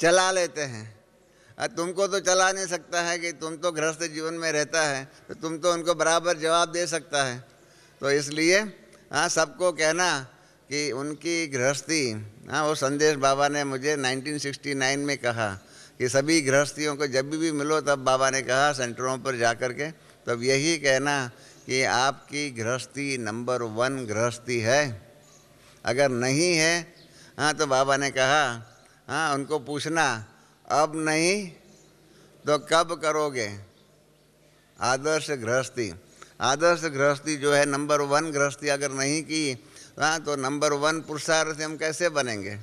चला लेते हैं। तुमको तो चला नहीं सकता है कि तुम तो गृहस्थ जीवन में रहता है, तो तुम तो उनको बराबर जवाब दे सकता है। तो इसलिए सबको कहना कि उनकी गृहस्थी, वो संदेश बाबा ने मुझे 1969 में कहा कि सभी गृहस्थियों को जब भी मिलो तब बाबा ने कहा सेंटरों पर जा कर के तब यही कहना कि आपकी गृहस्थी नंबर 1 गृहस्थी है। अगर नहीं है तो बाबा ने कहा उनको पूछना अब नहीं तो कब करोगे आदर्श गृहस्थी। आदर्श गृहस्थी जो है नंबर 1 गृहस्थी अगर नहीं की तो नंबर 1 पुरुषार्थ से हम कैसे बनेंगे।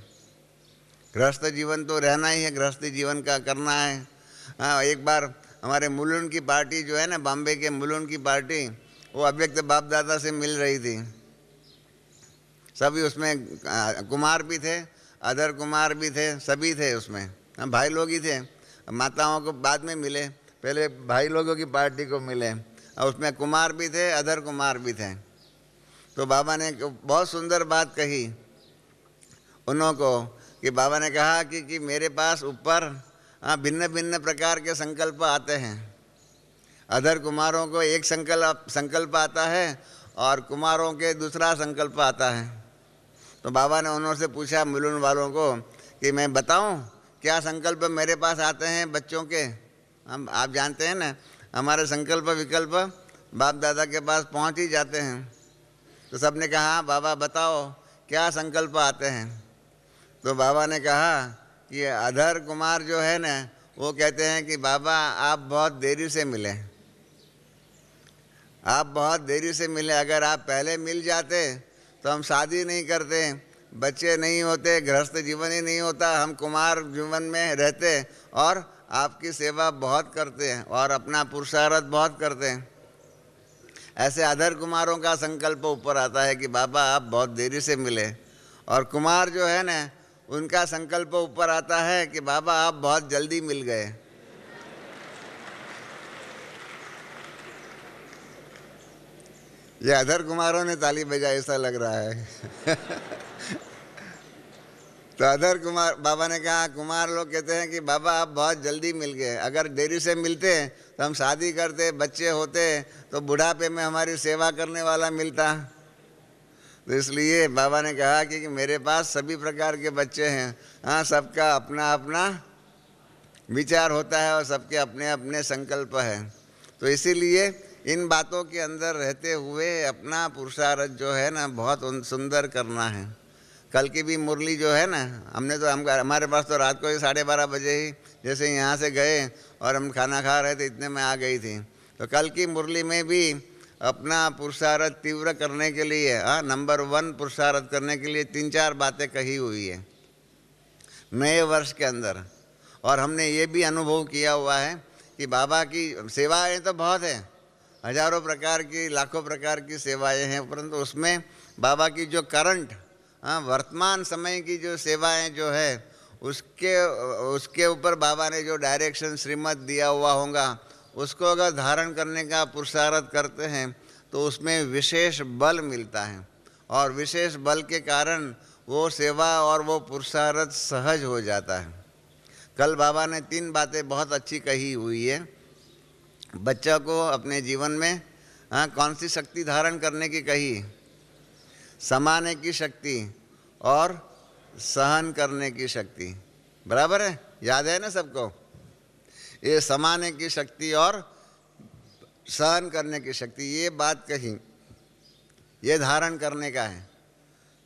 गृहस्थ जीवन तो रहना ही है, गृहस्थी जीवन का करना है। हाँ, एक बार हमारे मुलुंड की पार्टी जो है ना, बॉम्बे के मुलुंड की पार्टी, वो अव्यक्त बाप दादा से मिल रही थी। सभी उसमें कुमार भी थे, अदर कुमार भी थे, सभी थे उसमें। हम भाई लोग ही थे। माताओं को बाद में मिले, पहले भाई लोगों की पार्टी को मिले, और उसमें कुमार भी थे, अदर कुमार भी थे। तो बाबा ने बहुत सुंदर बात कही उन्हों को, कि बाबा ने कहा कि मेरे पास ऊपर भिन्न भिन्न प्रकार के संकल्प आते हैं। अदर कुमारों को एक संकल्प आता है और कुमारों के दूसरा संकल्प आता है। तो बाबा ने उन्होंने पूछा मुलुंड वालों को कि मैं बताऊं क्या संकल्प मेरे पास आते हैं बच्चों के। हम आप जानते हैं ना, हमारे संकल्प विकल्प बाप दादा के पास पहुंच ही जाते हैं। तो सब ने कहा बाबा बताओ क्या संकल्प आते हैं। तो बाबा ने कहा कि अधर कुमार जो है ना, वो कहते हैं कि बाबा आप बहुत देरी से मिले, आप बहुत देरी से मिले। अगर आप पहले मिल जाते तो हम शादी नहीं करते, बच्चे नहीं होते, गृहस्थ जीवन ही नहीं होता, हम कुमार जीवन में रहते और आपकी सेवा बहुत करते हैं और अपना पुरुषार्थ बहुत करते हैं। ऐसे अधर कुमारों का संकल्प ऊपर आता है कि बाबा आप बहुत देरी से मिले, और कुमार जो है ना, उनका संकल्प ऊपर आता है कि बाबा आप बहुत जल्दी मिल गए। ये अधर कुमारों ने ताली बजाई ऐसा लग रहा है। तो अधर कुमार, बाबा ने कहा कुमार लोग कहते हैं कि बाबा आप बहुत जल्दी मिल गए, अगर देरी से मिलते तो हम शादी करते, बच्चे होते, तो बुढ़ापे में हमारी सेवा करने वाला मिलता। तो इसलिए बाबा ने कहा कि मेरे पास सभी प्रकार के बच्चे हैं। हाँ, सबका अपना अपना विचार होता है और सबके अपने अपने संकल्प हैं। तो इसीलिए इन बातों के अंदर रहते हुए अपना पुरुषार्थ जो है ना बहुत सुंदर करना है। कल की भी मुरली जो है ना, हमने तो हमारे पास तो रात को ही 12:30 बजे ही जैसे यहाँ से गए और हम खाना खा रहे थे, इतने में आ गई थी। तो कल की मुरली में भी अपना पुरुषार्थ तीव्र करने के लिए, नंबर 1 पुरुषार्थ करने के लिए 3-4 बातें कही हुई है नए वर्ष के अंदर। और हमने ये भी अनुभव किया हुआ है कि बाबा की सेवाएं तो बहुत है, हजारों प्रकार की, लाखों प्रकार की सेवाएं हैं, परंतु उसमें बाबा की जो करंट वर्तमान समय की जो सेवाएं जो है उसके ऊपर बाबा ने जो डायरेक्शन श्रीमत दिया हुआ होगा, उसको अगर धारण करने का पुरुषार्थ करते हैं तो उसमें विशेष बल मिलता है, और विशेष बल के कारण वो सेवा और वो पुरुषार्थ सहज हो जाता है। कल बाबा ने 3 बातें बहुत अच्छी कही हुई है। बच्चा को अपने जीवन में कौन सी शक्ति धारण करने की कही? समाने की शक्ति और सहन करने की शक्ति। बराबर है, याद है ना सबको? ये समाने की शक्ति और सहन करने की शक्ति, ये बात कही, ये धारण करने का है।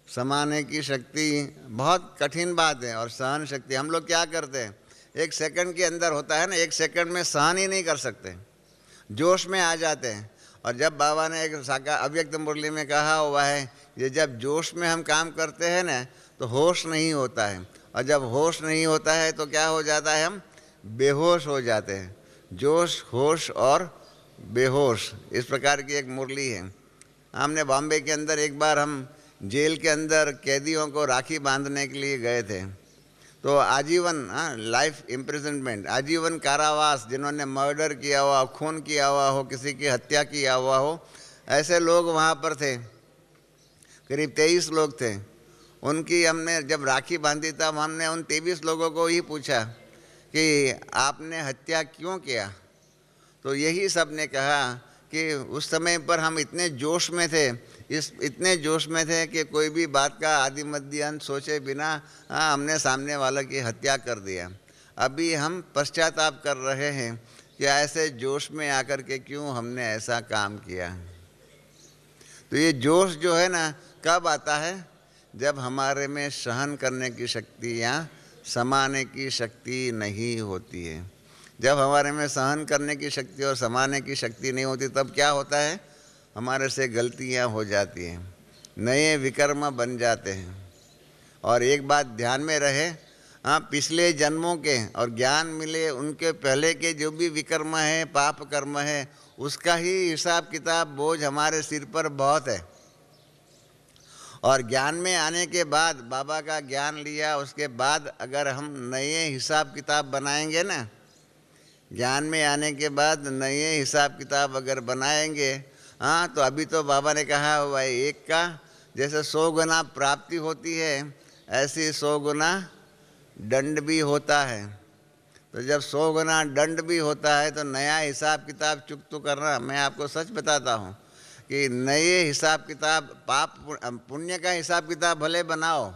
समाने की शक्ति बहुत कठिन बात है, और सहन शक्ति हम लोग क्या करते हैं, 1 सेकंड के अंदर होता है ना, 1 सेकंड में सहन ही नहीं कर सकते, जोश में आ जाते हैं। और जब बाबा ने एक साका अव्यक्त मुरली में कहा हुआ है, ये जब जोश में हम काम करते हैं ना तो होश नहीं होता है, और जब होश नहीं होता है तो क्या हो जाता है, हम बेहोश हो जाते हैं। जोश, होश और बेहोश, इस प्रकार की एक मुरली है। हमने बॉम्बे के अंदर एक बार हम जेल के अंदर कैदियों को राखी बांधने के लिए गए थे। तो आजीवन लाइफ इम्प्रिजनमेंट, आजीवन कारावास, जिन्होंने मर्डर किया हुआ, खून किया हुआ हो, किसी की हत्या किया हुआ हो, ऐसे लोग वहाँ पर थे। करीब 23 लोग थे। उनकी हमने जब राखी बांधी तब हमने उन 23 लोगों को ही पूछा कि आपने हत्या क्यों किया। तो यही सब ने कहा कि उस समय पर हम इतने जोश में थे, इतने जोश में थे कि कोई भी बात का आदि मध्य अंत सोचे बिना हमने सामने वाले की हत्या कर दिया। अभी हम पश्चाताप कर रहे हैं कि ऐसे जोश में आकर के क्यों हमने ऐसा काम किया। तो ये जोश जो है ना, कब आता है, जब हमारे में सहन करने की शक्ति या समाने की शक्ति नहीं होती है। जब हमारे में सहन करने की शक्ति और समाने की शक्ति नहीं होती, तब क्या होता है, हमारे से गलतियां हो जाती हैं, नए विकर्म बन जाते हैं। और एक बात ध्यान में रहे, हाँ पिछले जन्मों के और ज्ञान मिले उनके पहले के जो भी विकर्म है, पाप कर्म है, उसका ही हिसाब किताब बोझ हमारे सिर पर बहुत है। और ज्ञान में आने के बाद, बाबा का ज्ञान लिया उसके बाद अगर हम नए हिसाब किताब बनाएंगे ना, ज्ञान में आने के बाद नए हिसाब किताब अगर बनाएंगे, हाँ तो अभी तो बाबा ने कहा हुआ है एक का जैसे 100 गुना प्राप्ति होती है ऐसी 100 गुना दंड भी होता है। तो जब 100 गुना दंड भी होता है तो नया हिसाब किताब चुकता करना, मैं आपको सच बताता हूँ कि नए हिसाब किताब, पाप पुण्य का हिसाब किताब भले बनाओ,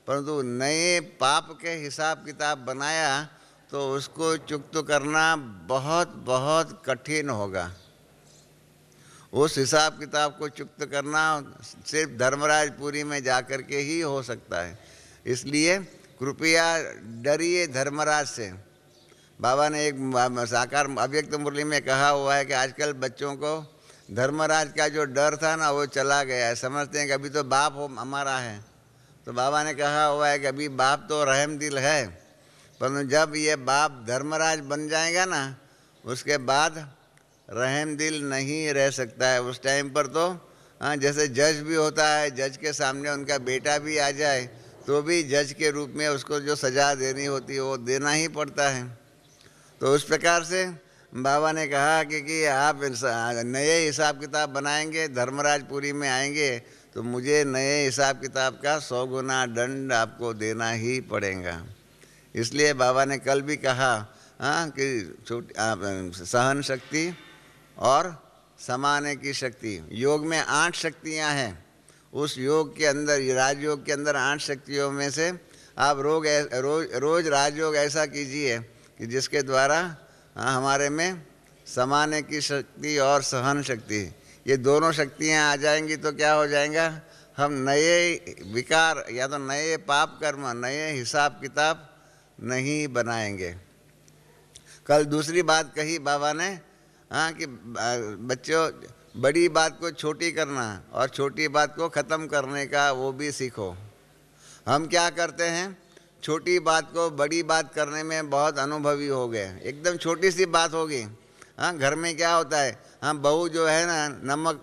परंतु नए पाप के हिसाब किताब बनाया तो उसको चुकता करना बहुत बहुत कठिन होगा। उस हिसाब किताब को चुकता करना सिर्फ धर्मराजपुरी में जाकर के ही हो सकता है। इसलिए कृपया डरिए धर्मराज से। बाबा ने एक साकार अव्यक्त मुरली में कहा हुआ है कि आजकल बच्चों को धर्मराज का जो डर था ना वो चला गया है, समझते हैं कि अभी तो बाप हो हमारा है। तो बाबा ने कहा हुआ है कि अभी बाप तो रहम दिल है, परंतु जब ये बाप धर्मराज बन जाएगा ना उसके बाद रहम दिल नहीं रह सकता है। उस टाइम पर तो हाँ जैसे जज भी होता है, जज के सामने उनका बेटा भी आ जाए तो भी जज के रूप में उसको जो सज़ा देनी होती है वो देना ही पड़ता है। तो उस प्रकार से बाबा ने कहा कि आप नए हिसाब किताब बनाएंगे, धर्मराजपुरी में आएंगे तो मुझे नए हिसाब किताब का 100 गुना दंड आपको देना ही पड़ेगा। इसलिए बाबा ने कल भी कहा हाँ कि सहन शक्ति और समाने की शक्ति, योग में 8 शक्तियाँ हैं। उस योग के अंदर, राजयोग के अंदर 8 शक्तियों में से आप रोज राजयोग ऐसा कीजिए कि जिसके द्वारा हमारे में समाने की शक्ति और सहन शक्ति, ये दोनों शक्तियाँ आ जाएंगी तो क्या हो जाएगा, हम नए विकार या तो नए पाप कर्म, नए हिसाब किताब नहीं बनाएंगे। कल दूसरी बात कही बाबा ने हाँ कि बच्चों बड़ी बात को छोटी करना और छोटी बात को ख़त्म करने का वो भी सीखो। हम क्या करते हैं, छोटी बात को बड़ी बात करने में बहुत अनुभवी हो गए। एकदम छोटी सी बात होगी, हाँ घर में क्या होता है, हाँ बहू जो है ना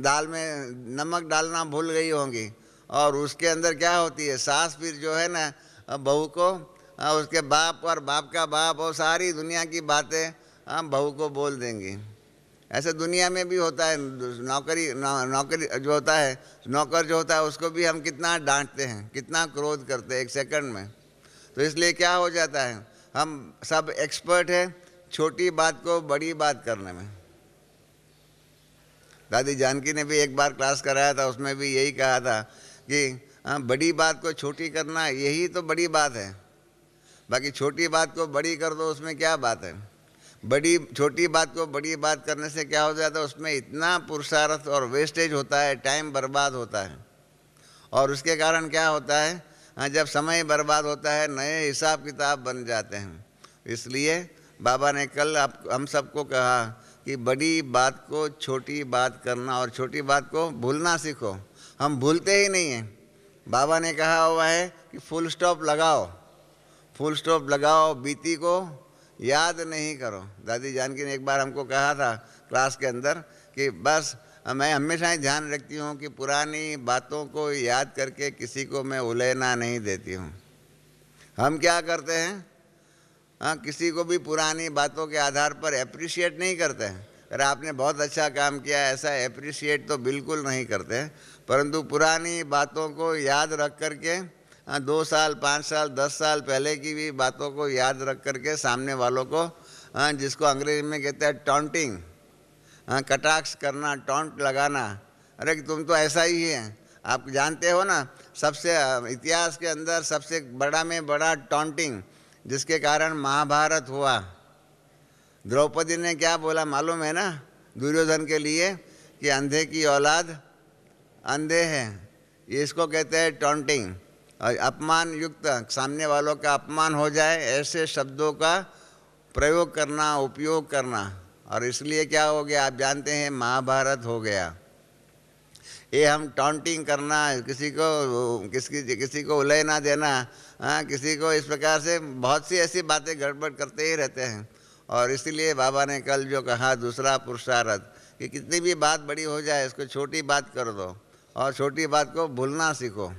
दाल में नमक डालना भूल गई होंगी और उसके अंदर क्या होती है, सास फिर जो है ना बहू को उसके बाप और बाप का बाप और सारी दुनिया की बातें बहू को बोल देंगी। ऐसे दुनिया में भी होता है। नौकरी जो होता है, नौकर जो होता है उसको भी हम कितना डांटते हैं, कितना क्रोध करते हैं एक सेकंड में। तो इसलिए क्या हो जाता है, हम सब एक्सपर्ट है छोटी बात को बड़ी बात करने में। दादी जानकी ने भी एक बार क्लास कराया था, उसमें भी यही कहा था कि बड़ी बात को छोटी करना यही तो बड़ी बात है, बाकी छोटी बात को बड़ी कर दो उसमें क्या बात है। छोटी बात को बड़ी बात करने से क्या हो जाता है, उसमें इतना पुरुषार्थ और वेस्टेज होता है, टाइम बर्बाद होता है। और उसके कारण क्या होता है, जब समय बर्बाद होता है नए हिसाब किताब बन जाते हैं। इसलिए बाबा ने कल हम सबको कहा कि बड़ी बात को छोटी बात करना और छोटी बात को भूलना सीखो। हम भूलते ही नहीं हैं। बाबा ने कहा हुआ है कि फुल स्टॉप लगाओ, फुल स्टॉप लगाओ, बीती को याद नहीं करो। दादी जानकी ने एक बार हमको कहा था क्लास के अंदर कि बस मैं हमेशा ही ध्यान रखती हूँ कि पुरानी बातों को याद करके किसी को मैं उलझना नहीं देती हूँ। हम क्या करते हैं, किसी को भी पुरानी बातों के आधार पर एप्रिशिएट नहीं करते हैं। अरे आपने बहुत अच्छा काम किया, ऐसा एप्रिशिएट तो बिल्कुल नहीं करते हैं, परंतु पुरानी बातों को याद रख करके 2 साल 5 साल 10 साल पहले की भी बातों को याद रख करके सामने वालों को जिसको अंग्रेजी में कहते हैं टॉन्टिंग, कटाक्ष करना, टॉन्ट लगाना। अरे तुम तो ऐसा ही है। आप जानते हो ना, सबसे इतिहास के अंदर सबसे बड़ा में बड़ा टॉन्टिंग जिसके कारण महाभारत हुआ, द्रौपदी ने क्या बोला मालूम है ना दुर्योधन के लिए कि अंधे की औलाद अंधे हैं। इसको कहते हैं टॉन्टिंग। और अपमान युक्त, सामने वालों का अपमान हो जाए ऐसे शब्दों का प्रयोग करना, उपयोग करना। और इसलिए क्या हो गया आप जानते हैं, महाभारत हो गया। ये हम टॉन्टिंग करना, किसी को उलझ ना देना, हाँ, किसी को इस प्रकार से बहुत सी ऐसी बातें गड़बड़ करते ही रहते हैं। और इसीलिए बाबा ने कल जो कहा दूसरा पुरुषार्थ, कि कितनी भी बात बड़ी हो जाए इसको छोटी बात कर दो और छोटी बात को भूलना सीखो।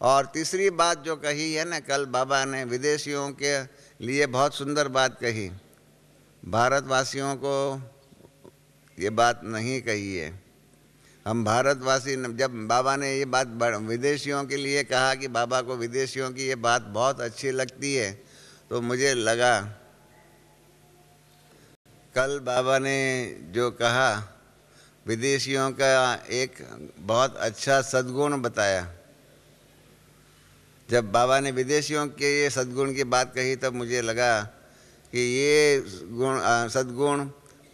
और तीसरी बात जो कही है ना कल बाबा ने, विदेशियों के लिए बहुत सुंदर बात कही, भारतवासियों को ये बात नहीं कही है। हम भारतवासी, जब बाबा ने ये बात विदेशियों के लिए कहा कि बाबा को विदेशियों की ये बात बहुत अच्छी लगती है, तो मुझे लगा कल बाबा ने जो कहा विदेशियों का एक बहुत अच्छा सद्गुण बताया। जब बाबा ने विदेशियों के ये सद्गुण की बात कही तब मुझे लगा कि ये सद्गुण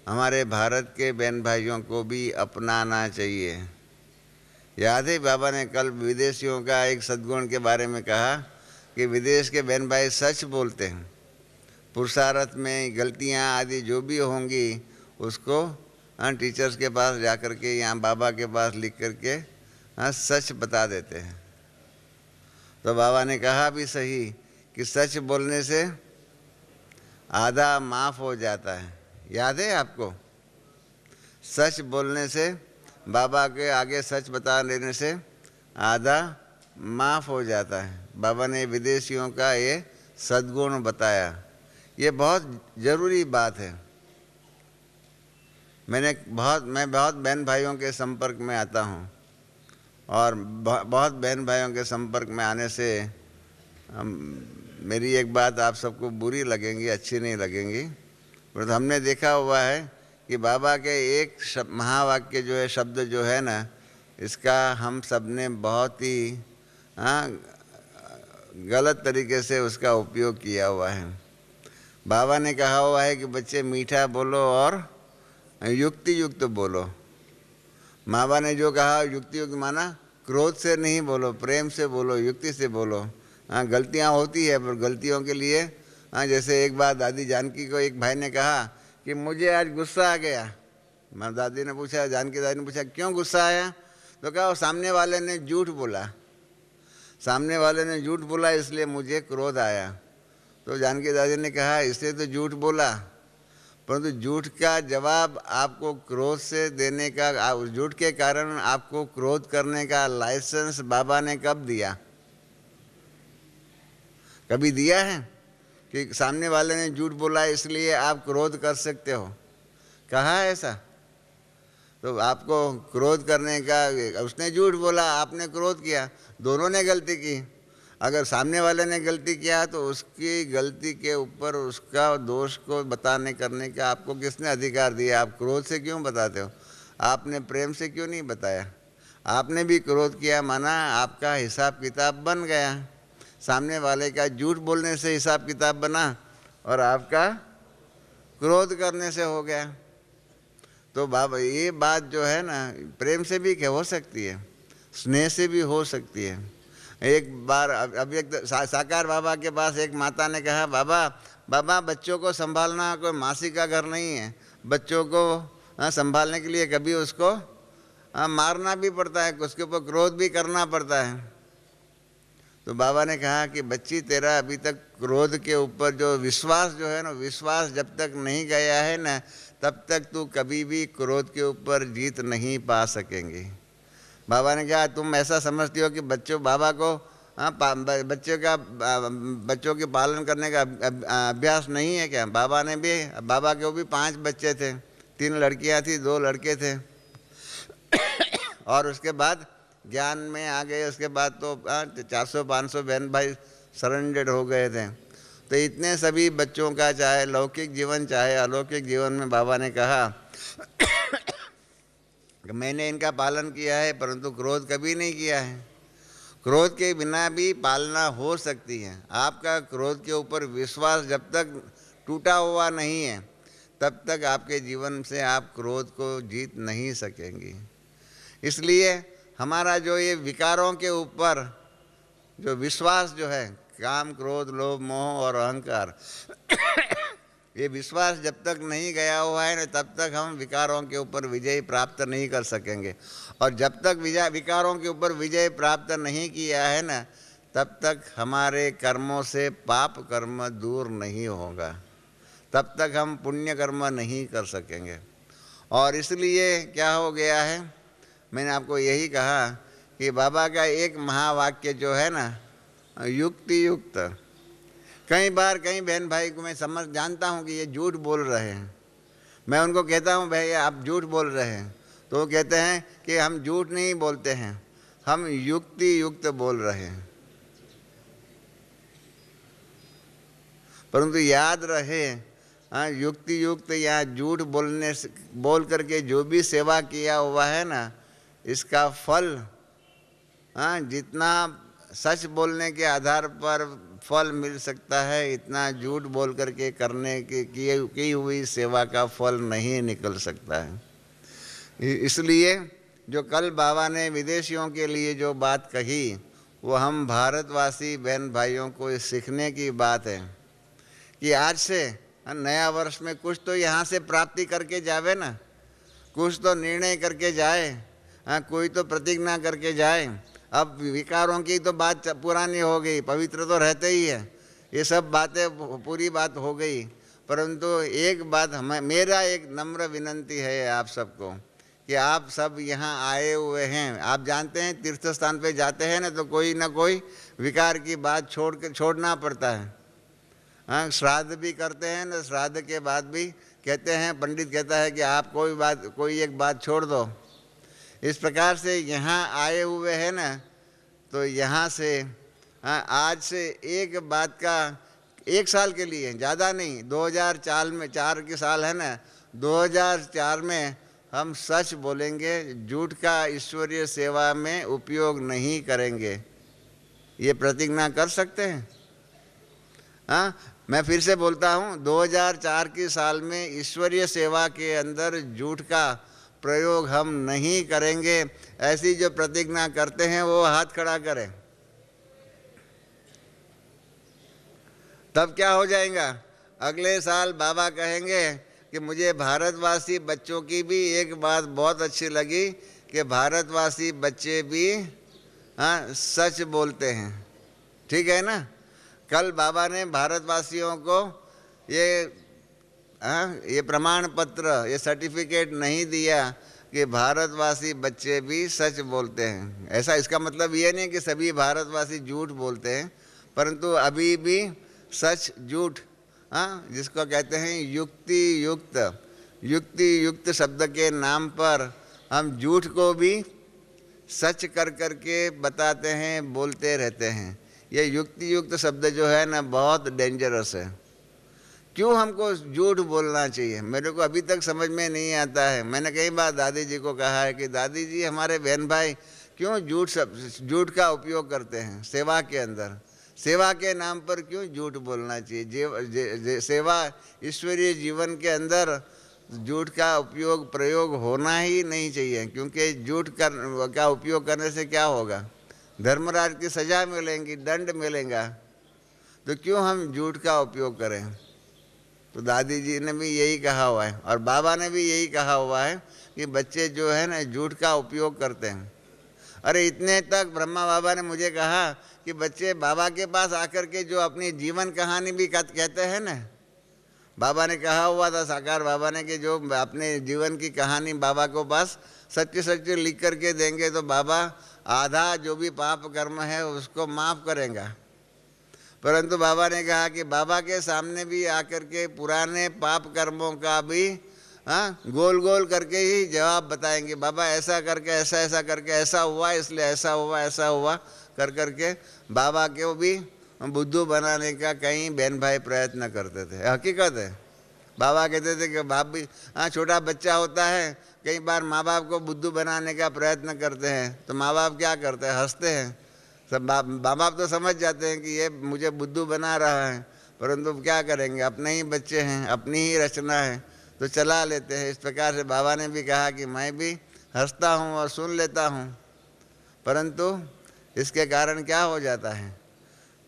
हमारे भारत के बहन भाइयों को भी अपनाना चाहिए। याद है बाबा ने कल विदेशियों का एक सद्गुण के बारे में कहा कि विदेश के बहन भाई सच बोलते हैं, पुरुषार्थ में गलतियां आदि जो भी होंगी उसको टीचर्स के पास जा कर के, यहाँ बाबा के पास लिख कर के सच बता देते हैं। तो बाबा ने कहा भी सही कि सच बोलने से आधा माफ़ हो जाता है। याद है आपको? सच बोलने से, बाबा के आगे सच बता देने से आधा माफ़ हो जाता है। बाबा ने विदेशियों का ये सद्गुण बताया। ये बहुत ज़रूरी बात है। मैं बहुत बहन भाइयों के संपर्क में आता हूँ और बहुत बहन भाइयों के संपर्क में आने से मेरी एक बात आप सबको बुरी लगेंगी, अच्छी नहीं लगेंगी, पर हमने देखा हुआ है कि बाबा के एक महावाक्य जो है, शब्द जो है ना, इसका हम सब ने बहुत ही गलत तरीके से उसका उपयोग किया हुआ है। बाबा ने कहा हुआ है कि बच्चे मीठा बोलो और युक्ति युक्त बोलो। बाबा ने जो कहा युक्ति युक्त माना क्रोध से नहीं बोलो, प्रेम से बोलो, युक्ति से बोलो। हाँ, गलतियाँ होती है, पर गलतियों के लिए हाँ, जैसे एक बार दादी जानकी को एक भाई ने कहा कि मुझे आज गुस्सा आ गया। दादी ने पूछा, जानकी दादी ने पूछा क्यों गुस्सा आया? तो कहा वो सामने वाले ने झूठ बोला, सामने वाले ने झूठ बोला इसलिए मुझे क्रोध आया। तो जानकी दादी ने कहा इसलिए तो झूठ बोला, परंतु झूठ का जवाब आपको क्रोध से देने का, उस झूठ के कारण आपको क्रोध करने का लाइसेंस बाबा ने कब दिया? कभी दिया है कि सामने वाले ने झूठ बोला इसलिए आप क्रोध कर सकते हो? कहा है ऐसा? तो आपको क्रोध करने का, उसने झूठ बोला, आपने क्रोध किया, दोनों ने गलती की। अगर सामने वाले ने गलती किया तो उसकी गलती के ऊपर उसका दोष को बताने करने का आपको किसने अधिकार दिया? आप क्रोध से क्यों बताते हो? आपने प्रेम से क्यों नहीं बताया? आपने भी क्रोध किया, माना आपका हिसाब किताब बन गया। सामने वाले का झूठ बोलने से हिसाब किताब बना और आपका क्रोध करने से हो गया। तो बाबा ये बात जो है ना, प्रेम से भी क्या हो सकती है, स्नेह से भी हो सकती है। एक बार अभी एक साकार बाबा के पास एक माता ने कहा, बाबा बच्चों को संभालना कोई मासी का घर नहीं है, बच्चों को संभालने के लिए कभी उसको मारना भी पड़ता है, उसके ऊपर क्रोध भी करना पड़ता है। तो बाबा ने कहा कि बच्ची तेरा अभी तक क्रोध के ऊपर जो विश्वास जो है ना, विश्वास जब तक नहीं गया है ना, तब तक तू कभी भी क्रोध के ऊपर जीत नहीं पा सकेंगी। बाबा ने कहा तुम ऐसा समझती हो कि बच्चों बाबा को बच्चों के पालन करने का अभ्यास नहीं है क्या? बाबा के भी 5 बच्चे थे, 3 लड़कियां थी, 2 लड़के थे। और उसके बाद ज्ञान में आ गए, उसके बाद तो 400-500 बहन भाई सरेंडर्ड हो गए थे। तो इतने सभी बच्चों का चाहे लौकिक जीवन चाहे अलौकिक जीवन में बाबा ने कहा कि मैंने इनका पालन किया है परंतु क्रोध कभी नहीं किया है। क्रोध के बिना भी पालना हो सकती है। आपका क्रोध के ऊपर विश्वास जब तक टूटा हुआ नहीं है तब तक आपके जीवन से आप क्रोध को जीत नहीं सकेंगी। इसलिए हमारा जो ये विकारों के ऊपर जो विश्वास जो है, काम क्रोध लोभ मोह और अहंकार, ये विश्वास जब तक नहीं गया हुआ है ना, तब तक हम विकारों के ऊपर विजय प्राप्त नहीं कर सकेंगे। और जब तक विकारों के ऊपर विजय प्राप्त नहीं किया है ना, तब तक हमारे कर्मों से पाप कर्म दूर नहीं होगा, तब तक हम पुण्य कर्म नहीं कर सकेंगे। और इसलिए क्या हो गया है, मैंने आपको यही कहा कि बाबा का एक महावाक्य जो है ना, युक्ति युक्त, कई बार कई बहन भाई को मैं समझ जानता हूँ कि ये झूठ बोल रहे हैं। मैं उनको कहता हूँ भाई आप झूठ बोल रहे हैं, तो वो कहते हैं कि हम झूठ नहीं बोलते हैं, हम युक्ति युक्त बोल रहे हैं। परंतु याद रहे, हाँ, युक्ति युक्त या झूठ बोल करके जो भी सेवा किया हुआ है ना, इसका फल, हाँ, जितना सच बोलने के आधार पर फल मिल सकता है, इतना झूठ बोल करके करने की हुई सेवा का फल नहीं निकल सकता है। इसलिए जो कल बाबा ने विदेशियों के लिए जो बात कही, वो हम भारतवासी बहन भाइयों को सीखने की बात है कि आज से नया वर्ष में कुछ तो यहाँ से प्राप्ति करके जावे ना, कुछ तो निर्णय करके जाए, हाँ, कोई तो प्रतिज्ञा करके जाए। अब विकारों की तो बात पुरानी हो गई, पवित्र तो रहते ही है, ये सब बातें पूरी बात हो गई। परंतु एक बात मेरा एक नम्र विनंती है आप सबको कि आप सब यहाँ आए हुए हैं, आप जानते हैं तीर्थ स्थान पे जाते हैं ना, तो कोई ना कोई विकार की बात छोड़ना पड़ता है। हाँ, श्राद्ध भी करते हैं ना, श्राद्ध के बाद भी कहते हैं, पंडित कहता है कि आप कोई एक बात छोड़ दो। इस प्रकार से यहाँ आए हुए हैं ना, तो यहाँ से, हाँ, आज से एक बात का, एक साल के लिए, ज़्यादा नहीं, 2004 के साल है ना, 2004 में हम सच बोलेंगे, झूठ का ईश्वरीय सेवा में उपयोग नहीं करेंगे। ये प्रतिज्ञा कर सकते हैं? हाँ, मैं फिर से बोलता हूँ, 2004 के साल में ईश्वरीय सेवा के अंदर झूठ का प्रयोग हम नहीं करेंगे। ऐसी जो प्रतिज्ञा करते हैं वो हाथ खड़ा करें। तब क्या हो जाएगा, अगले साल बाबा कहेंगे कि मुझे भारतवासी बच्चों की भी एक बात बहुत अच्छी लगी कि भारतवासी बच्चे भी, हाँ, सच बोलते हैं। ठीक है ना? कल बाबा ने भारतवासियों को ये प्रमाण पत्र, ये सर्टिफिकेट नहीं दिया कि भारतवासी बच्चे भी सच बोलते हैं। ऐसा इसका मतलब ये नहीं कि सभी भारतवासी झूठ बोलते हैं, परंतु अभी भी सच झूठ, हाँ, जिसको कहते हैं युक्ति युक्त शब्द के नाम पर हम झूठ को भी सच कर करके बताते हैं, बोलते रहते हैं। ये युक्ति युक्त शब्द जो है ना, बहुत डेंजरस है। क्यों हमको झूठ बोलना चाहिए, मेरे को अभी तक समझ में नहीं आता है। मैंने कई बार दादी जी को कहा है कि दादी जी, हमारे बहन भाई क्यों झूठ का उपयोग करते हैं सेवा के अंदर, सेवा के नाम पर क्यों झूठ बोलना चाहिए? सेवा ईश्वरीय जीवन के अंदर झूठ का प्रयोग होना ही नहीं चाहिए, क्योंकि झूठ का उपयोग करने से क्या होगा, धर्मराज की सजा मिलेंगी, दंड मिलेगा। तो क्यों हम झूठ का उपयोग करें? तो दादी जी ने भी यही कहा हुआ है और बाबा ने भी यही कहा हुआ है कि बच्चे जो है ना, झूठ का उपयोग करते हैं। अरे इतने तक ब्रह्मा बाबा ने मुझे कहा कि बच्चे बाबा के पास आकर के जो अपनी जीवन कहानी भी कहते हैं ना, बाबा ने कहा हुआ था, साकार बाबा ने, कि जो अपने जीवन की कहानी बाबा को पास सच्चे सच्चे लिख करके देंगे तो बाबा आधा जो भी पाप कर्म है उसको माफ़ करेगा। परंतु बाबा ने कहा कि बाबा के सामने भी आकर के पुराने पाप कर्मों का भी, हाँ, गोल गोल करके ही जवाब बताएंगे। बाबा ऐसा करके ऐसा करके ऐसा हुआ, इसलिए ऐसा हुआ कर करके बाबा को भी बुद्धू बनाने का कई बहन भाई प्रयत्न करते थे। हकीकत है, बाबा कहते थे कि बाप भी, हाँ, छोटा बच्चा होता है, कई बार माँ बाप को बुद्धू बनाने का प्रयत्न करते हैं, तो माँ बाप क्या करते हैं, हंसते हैं। सब माँ बाप तो समझ जाते हैं कि ये मुझे बुद्धू बना रहा है, परंतु क्या करेंगे, अपने ही बच्चे हैं, अपनी ही रचना है, तो चला लेते हैं। इस प्रकार से बाबा ने भी कहा कि मैं भी हंसता हूँ और सुन लेता हूँ, परंतु इसके कारण क्या हो जाता है,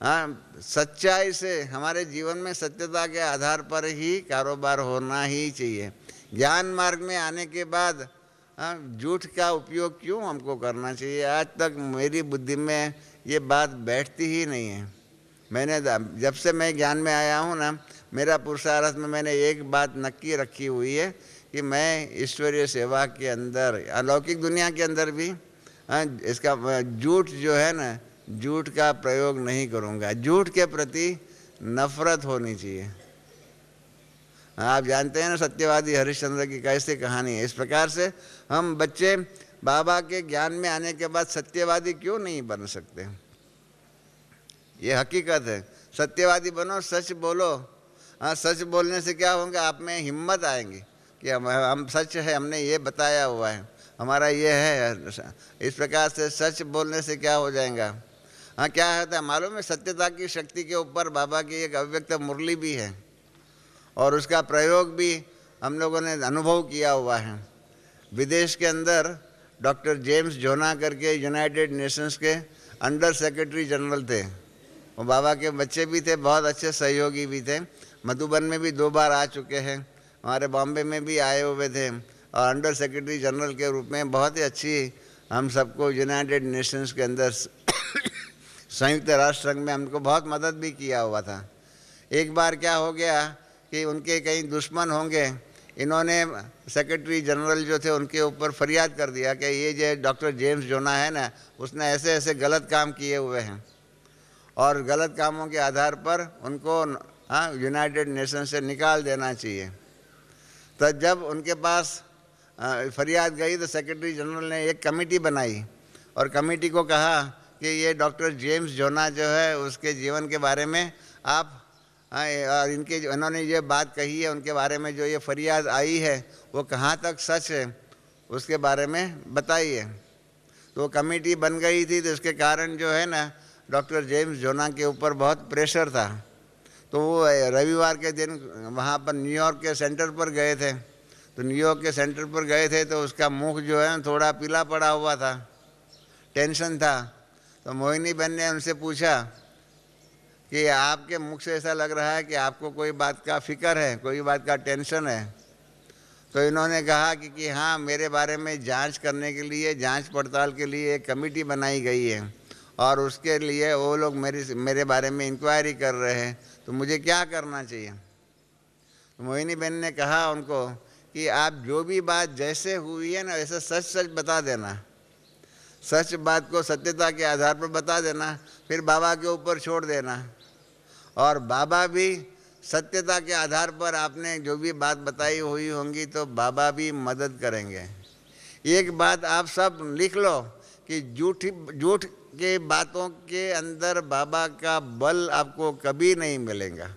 हाँ, सच्चाई से हमारे जीवन में सत्यता के आधार पर ही कारोबार होना ही चाहिए। ज्ञान मार्ग में आने के बाद झूठ का उपयोग क्यों हमको करना चाहिए? आज तक मेरी बुद्धि में ये बात बैठती ही नहीं है। मैंने जब से मैं ज्ञान में आया हूँ ना, मेरा पुरुषार्थ में मैंने एक बात नक्की रखी हुई है कि मैं ईश्वरीय सेवा के अंदर, अलौकिक दुनिया के अंदर भी इसका झूठ जो है ना, झूठ का प्रयोग नहीं करूँगा। झूठ के प्रति नफरत होनी चाहिए। आप जानते हैं ना सत्यवादी हरिश्चंद्र की कैसे कहानी है। इस प्रकार से हम बच्चे बाबा के ज्ञान में आने के बाद सत्यवादी क्यों नहीं बन सकते? ये हकीकत है। सत्यवादी बनो, सच बोलो। हाँ, सच बोलने से क्या होगा? आप में हिम्मत आएंगी कि हम सच है, हमने ये बताया हुआ है, हमारा ये है। इस प्रकार से सच बोलने से क्या हो जाएगा? हाँ, क्या होता है मालूम है? सत्यता की शक्ति के ऊपर बाबा की एक अव्यक्त मुरली भी है और उसका प्रयोग भी हम लोगों ने अनुभव किया हुआ है। विदेश के अंदर डॉक्टर जेम्स जोना करके यूनाइटेड नेशंस के अंडर सेक्रेटरी जनरल थे। वो बाबा के बच्चे भी थे, बहुत अच्छे सहयोगी भी थे। मधुबन में भी 2 बार आ चुके हैं, हमारे बॉम्बे में भी आए हुए थे और अंडर सेक्रेटरी जनरल के रूप में बहुत ही अच्छी हम सबको यूनाइटेड नेशंस के अंदर संयुक्त राष्ट्र संघ में हमको बहुत मदद भी किया हुआ था। एक बार क्या हो गया कि उनके कई दुश्मन होंगे, इन्होंने सेक्रेटरी जनरल जो थे उनके ऊपर फरियाद कर दिया कि ये जो डॉक्टर जेम्स जोना है ना, उसने ऐसे ऐसे गलत काम किए हुए हैं और गलत कामों के आधार पर उनको यूनाइटेड नेशन से निकाल देना चाहिए। तो जब उनके पास फरियाद गई तो सेक्रेटरी जनरल ने एक कमेटी बनाई और कमेटी को कहा कि ये डॉक्टर जेम्स जोना जो है उसके जीवन के बारे में आप और इनके इन्होंने ये बात कही है, उनके बारे में जो ये फरियाद आई है वो कहाँ तक सच है उसके बारे में बताइए। तो कमेटी बन गई थी, तो इसके कारण जो है ना डॉक्टर जेम्स जोना के ऊपर बहुत प्रेशर था। तो वो रविवार के दिन वहाँ पर न्यूयॉर्क के सेंटर पर गए थे। तो न्यूयॉर्क के सेंटर पर गए थे तो उसका मुख जो है थोड़ा पीला पड़ा हुआ था, टेंशन था। तो मोहिनी बहन ने उनसे पूछा कि आपके मुख से ऐसा लग रहा है कि आपको कोई बात का फिक्र है, कोई बात का टेंशन है। तो इन्होंने कहा कि हाँ, मेरे बारे में जांच करने के लिए, जांच पड़ताल के लिए एक कमेटी बनाई गई है और उसके लिए वो लोग मेरे बारे में इंक्वायरी कर रहे हैं, तो मुझे क्या करना चाहिए? तो मोहिनी बहन ने कहा उनको कि आप जो भी बात जैसे हुई है ना वैसे सच सच बता देना, सच बात को सत्यता के आधार पर बता देना, फिर बाबा के ऊपर छोड़ देना और बाबा भी सत्यता के आधार पर आपने जो भी बात बताई हुई होंगी तो बाबा भी मदद करेंगे। एक बात आप सब लिख लो कि झूठ के बातों के अंदर बाबा का बल आपको कभी नहीं मिलेगा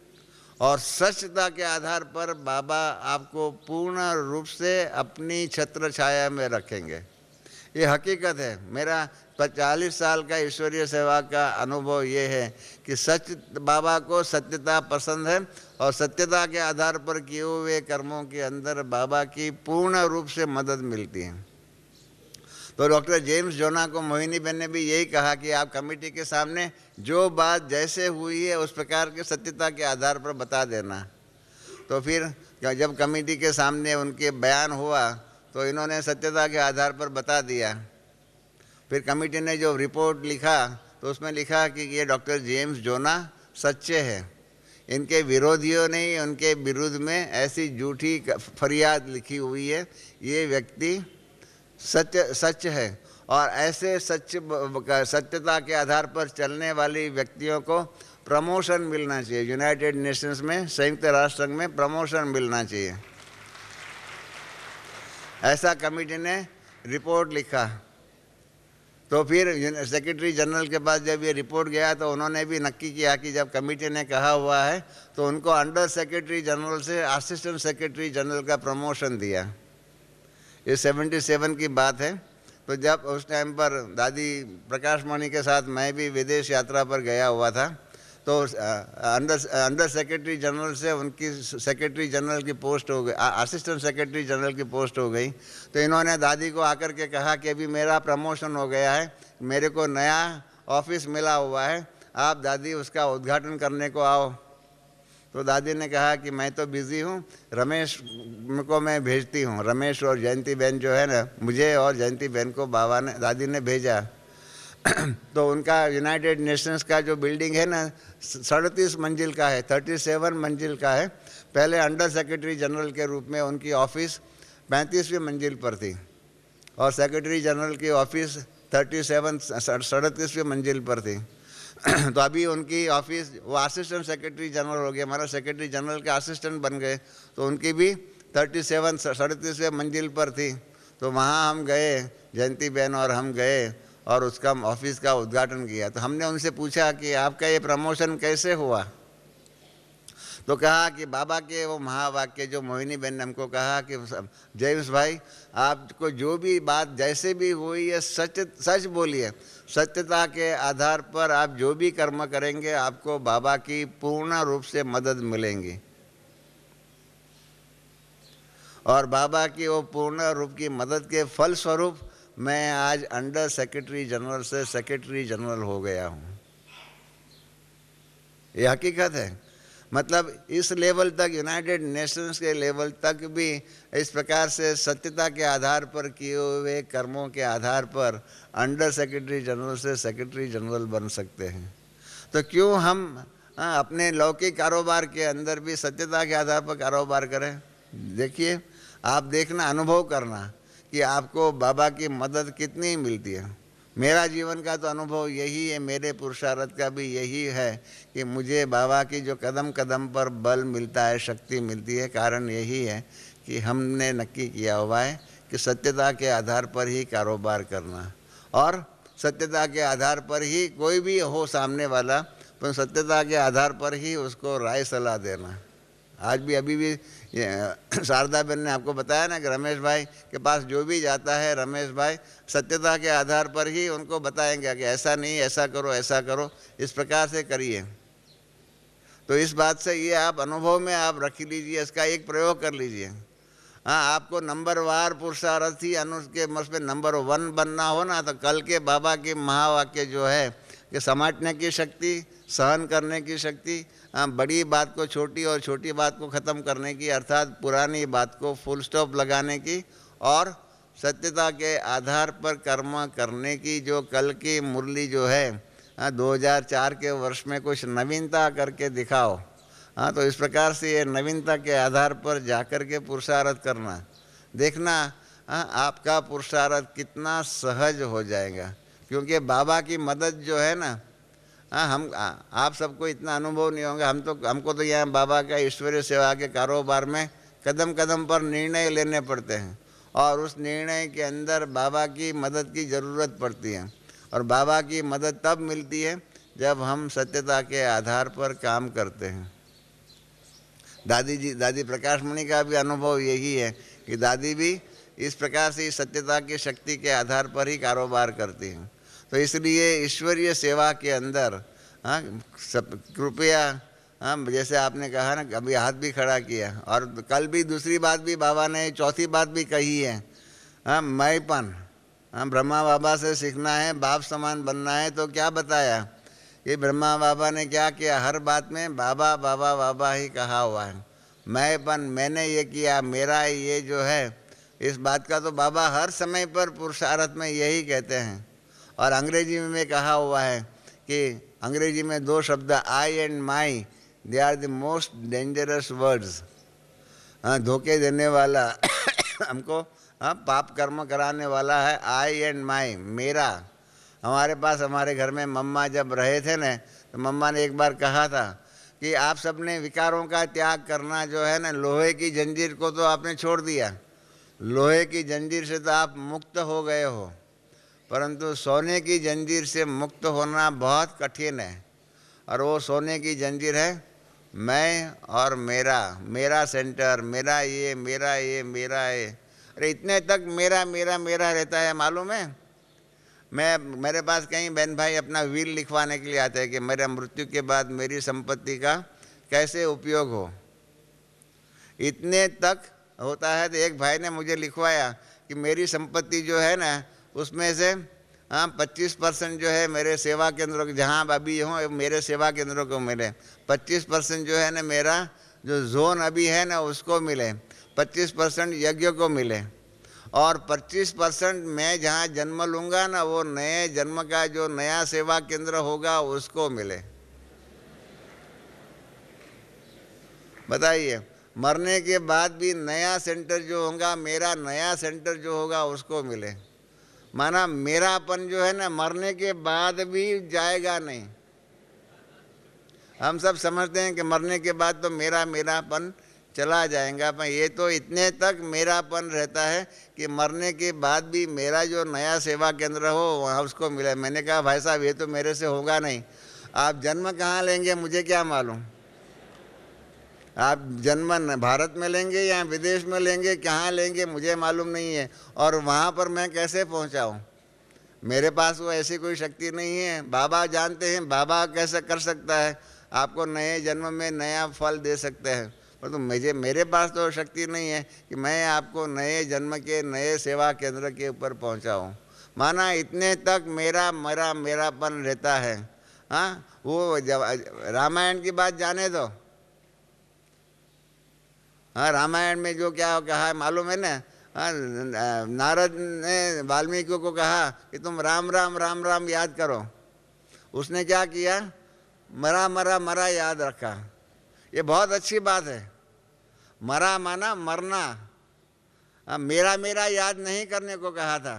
और सत्यता के आधार पर बाबा आपको पूर्ण रूप से अपनी छत्र छाया में रखेंगे। ये हकीकत है। मेरा 40 साल का ईश्वरीय सेवा का अनुभव ये है कि बाबा को सत्यता पसंद है और सत्यता के आधार पर किए हुए कर्मों के अंदर बाबा की पूर्ण रूप से मदद मिलती है। तो डॉक्टर जेम्स जोना को मोहिनी बहन ने भी यही कहा कि आप कमेटी के सामने जो बात जैसे हुई है उस प्रकार के सत्यता के आधार पर बता देना। तो फिर जब कमेटी के सामने उनके बयान हुआ तो इन्होंने सत्यता के आधार पर बता दिया। फिर कमेटी ने जो रिपोर्ट लिखा तो उसमें लिखा कि ये डॉक्टर जेम्स जोना सच्चे हैं, इनके विरोधियों ने उनके विरुद्ध में ऐसी झूठी फरियाद लिखी हुई है, ये व्यक्ति सच है और ऐसे सत्यता के आधार पर चलने वाली व्यक्तियों को प्रमोशन मिलना चाहिए। यूनाइटेड नेशंस में, संयुक्त राष्ट्र संघ में प्रमोशन मिलना चाहिए, ऐसा कमेटी ने रिपोर्ट लिखा। तो फिर सेक्रेटरी जनरल के पास जब ये रिपोर्ट गया तो उन्होंने भी नक्की किया कि जब कमेटी ने कहा हुआ है तो उनको अंडर सेक्रेटरी जनरल से असिस्टेंट सेक्रेटरी जनरल का प्रमोशन दिया। ये 77 की बात है। तो जब उस टाइम पर दादी प्रकाश मणि के साथ मैं भी विदेश यात्रा पर गया हुआ था तो अंडर सेक्रेटरी जनरल से उनकी सेक्रेटरी जनरल की पोस्ट हो गई, असिस्टेंट सेक्रेटरी जनरल की पोस्ट हो गई। तो इन्होंने दादी को आकर के कहा कि अभी मेरा प्रमोशन हो गया है, मेरे को नया ऑफिस मिला हुआ है, आप दादी उसका उद्घाटन करने को आओ। तो दादी ने कहा कि मैं तो बिज़ी हूँ, रमेश को मैं भेजती हूँ। रमेश और जयंती बहन जो है ना, मुझे और जयंती बहन को दादी ने भेजा। तो उनका यूनाइटेड नेशंस का जो बिल्डिंग है ना 37 मंजिल का है, 37 मंजिल का है। पहले अंडर सेक्रेटरी जनरल के रूप में उनकी ऑफिस 35वीं मंजिल पर थी और सेक्रेटरी जनरल की ऑफिस 37 मंजिल पर थी। तो अभी उनकी ऑफिस, वो असिस्टेंट सेक्रेटरी जनरल हो गए, हमारा सेक्रेटरी जनरल के असिस्टेंट बन गए। तो उनकी भी 37वें मंजिल पर थी। तो वहाँ हम गए, जयंती बहन और हम गए और उसका ऑफिस का उद्घाटन किया। तो हमने उनसे पूछा कि आपका ये प्रमोशन कैसे हुआ। तो कहा कि बाबा के वो महावाक्य जो मोहिनी बहन ने हमको कहा कि जेम्स भाई, आपको जो भी बात जैसे भी हुई है सच बोलिए। सत्यता के आधार पर आप जो भी कर्म करेंगे आपको बाबा की पूर्ण रूप से मदद मिलेंगी। और बाबा की वो पूर्ण रूप की मदद के फल स्वरूप मैं आज अंडर सेक्रेटरी जनरल से सेक्रेटरी जनरल हो गया हूँ। ये हकीकत है। मतलब इस लेवल तक, यूनाइटेड नेशंस के लेवल तक भी इस प्रकार से सत्यता के आधार पर किए हुए कर्मों के आधार पर अंडर सेक्रेटरी जनरल से सेक्रेटरी जनरल बन सकते हैं। तो क्यों हम अपने लौकिक कारोबार के अंदर भी सत्यता के आधार पर कारोबार करें। देखिए, आप देखना, अनुभव करना कि आपको बाबा की मदद कितनी मिलती है। मेरा जीवन का तो अनुभव यही है, मेरे पुरुषार्थ का भी यही है कि मुझे बाबा की जो कदम कदम पर बल मिलता है, शक्ति मिलती है, कारण यही है कि हमने नक्की किया हुआ है कि सत्यता के आधार पर ही कारोबार करना और सत्यता के आधार पर ही कोई भी हो सामने वाला, पर सत्यता के आधार पर ही उसको राय सलाह देना। आज भी अभी भी शारदा बहन ने आपको बताया ना कि रमेश भाई के पास जो भी जाता है, रमेश भाई सत्यता के आधार पर ही उनको बताएंगे कि ऐसा नहीं, ऐसा करो, ऐसा करो, इस प्रकार से करिए। तो इस बात से ये आप अनुभव में आप रख लीजिए, इसका एक प्रयोग कर लीजिए। हाँ, आपको नंबरवार पुरुषार्थी के मस में नंबर 1 बनना हो ना, तो कल के बाबा के महावाक्य जो है कि समेटने की शक्ति, सहन करने की शक्ति, बड़ी बात को छोटी और छोटी बात को ख़त्म करने की, अर्थात पुरानी बात को फुल स्टॉप लगाने की और सत्यता के आधार पर कर्म करने की, जो कल की मुरली जो है 2004 के वर्ष में कुछ नवीनता करके दिखाओ। हाँ, तो इस प्रकार से ये नवीनता के आधार पर जाकर के पुरुषार्थ करना, देखना आपका पुरुषार्थ कितना सहज हो जाएगा। क्योंकि बाबा की मदद जो है ना, आप सबको इतना अनुभव नहीं होगा, हमको तो यहाँ बाबा का ईश्वरीय सेवा के कारोबार में कदम कदम पर निर्णय लेने पड़ते हैं और उस निर्णय के अंदर बाबा की मदद की ज़रूरत पड़ती है। और बाबा की मदद तब मिलती है जब हम सत्यता के आधार पर काम करते हैं। दादी प्रकाश मणि का भी अनुभव यही है कि दादी भी इस प्रकार से सत्यता की शक्ति के आधार पर ही कारोबार करती हैं। तो इसलिए ईश्वरीय सेवा के अंदर कृपया, जैसे आपने कहा ना, अभी हाथ भी खड़ा किया और कल भी दूसरी बात भी बाबा ने, चौथी बात भी कही है, मैंपन, ब्रह्मा बाबा से सीखना है, बाप समान बनना है। तो क्या बताया कि ब्रह्मा बाबा ने क्या किया, हर बात में बाबा बाबा बाबा ही कहा हुआ है। मैंपन, मैंने ये किया, मेरा ये जो है, इस बात का तो बाबा हर समय पर पुरुषार्थ में यही कहते हैं। और अंग्रेजी में कहा हुआ है कि अंग्रेजी में 2 शब्द I and my, they are the most dangerous words. धोखे देने वाला हमको पाप कर्म कराने वाला है आई एंड माई, मेरा। हमारे पास, हमारे घर में मम्मा जब रहे थे ना, तो मम्मा ने एक बार कहा था कि आप सबने विकारों का त्याग करना जो है ना, लोहे की जंजीर को तो आपने छोड़ दिया, लोहे की जंजीर से तो आप मुक्त हो गए हो, परंतु सोने की जंजीर से मुक्त होना बहुत कठिन है। और वो सोने की जंजीर है मैं और मेरा, मेरा सेंटर, मेरा ये, मेरा ये, मेरा ये। अरे इतने तक मेरा मेरा मेरा रहता है, मालूम है। मेरे पास कहीं बहन भाई अपना विल लिखवाने के लिए आते हैं कि मेरा मृत्यु के बाद मेरी संपत्ति का कैसे उपयोग हो, इतने तक होता है। तो एक भाई ने मुझे लिखवाया कि मेरी संपत्ति जो है ना, उसमें से हाँ 25% जो है मेरे सेवा केंद्रों को, जहाँ अभी हूँ मेरे सेवा केंद्रों को मिले, 25% जो है ना मेरा जो जोन अभी है ना उसको मिले, 25% यज्ञ को मिले, और 25% मैं जहाँ जन्म लूँगा ना वो नए जन्म का जो नया सेवा केंद्र होगा उसको मिले। बताइए, मरने के बाद भी नया सेंटर जो होगा, मेरा नया सेंटर जो होगा उसको मिले। माना मेरापन जो है ना मरने के बाद भी जाएगा नहीं। हम सब समझते हैं कि मरने के बाद तो मेरापन चला जाएगा, पर ये तो इतने तक मेरापन रहता है कि मरने के बाद भी मेरा जो नया सेवा केंद्र हो वहाँ उसको मिले। मैंने कहा भाई साहब ये तो मेरे से होगा नहीं, आप जन्म कहाँ लेंगे मुझे क्या मालूम, आप जन्म भारत में लेंगे या विदेश में लेंगे, कहाँ लेंगे मुझे मालूम नहीं है, और वहाँ पर मैं कैसे पहुँचाऊँ, मेरे पास वो ऐसी कोई शक्ति नहीं है। बाबा जानते हैं, बाबा कैसे कर सकता है, आपको नए जन्म में नया फल दे सकते हैं, परंतु मेरे पास तो शक्ति नहीं है कि मैं आपको नए जन्म के नए सेवा केंद्र के ऊपर पहुँचाऊँ। माना इतने तक मेरापन रहता है। हाँ, वो रामायण की बात जाने दो। हाँ, रामायण में जो क्या कहा है मालूम है ना। हाँ, नारद ने वाल्मीकि को कहा कि तुम राम राम राम राम याद करो, उसने क्या किया, मरा मरा मरा याद रखा। ये बहुत अच्छी बात है, मरा माना मरना। मेरा मेरा याद नहीं करने को कहा था।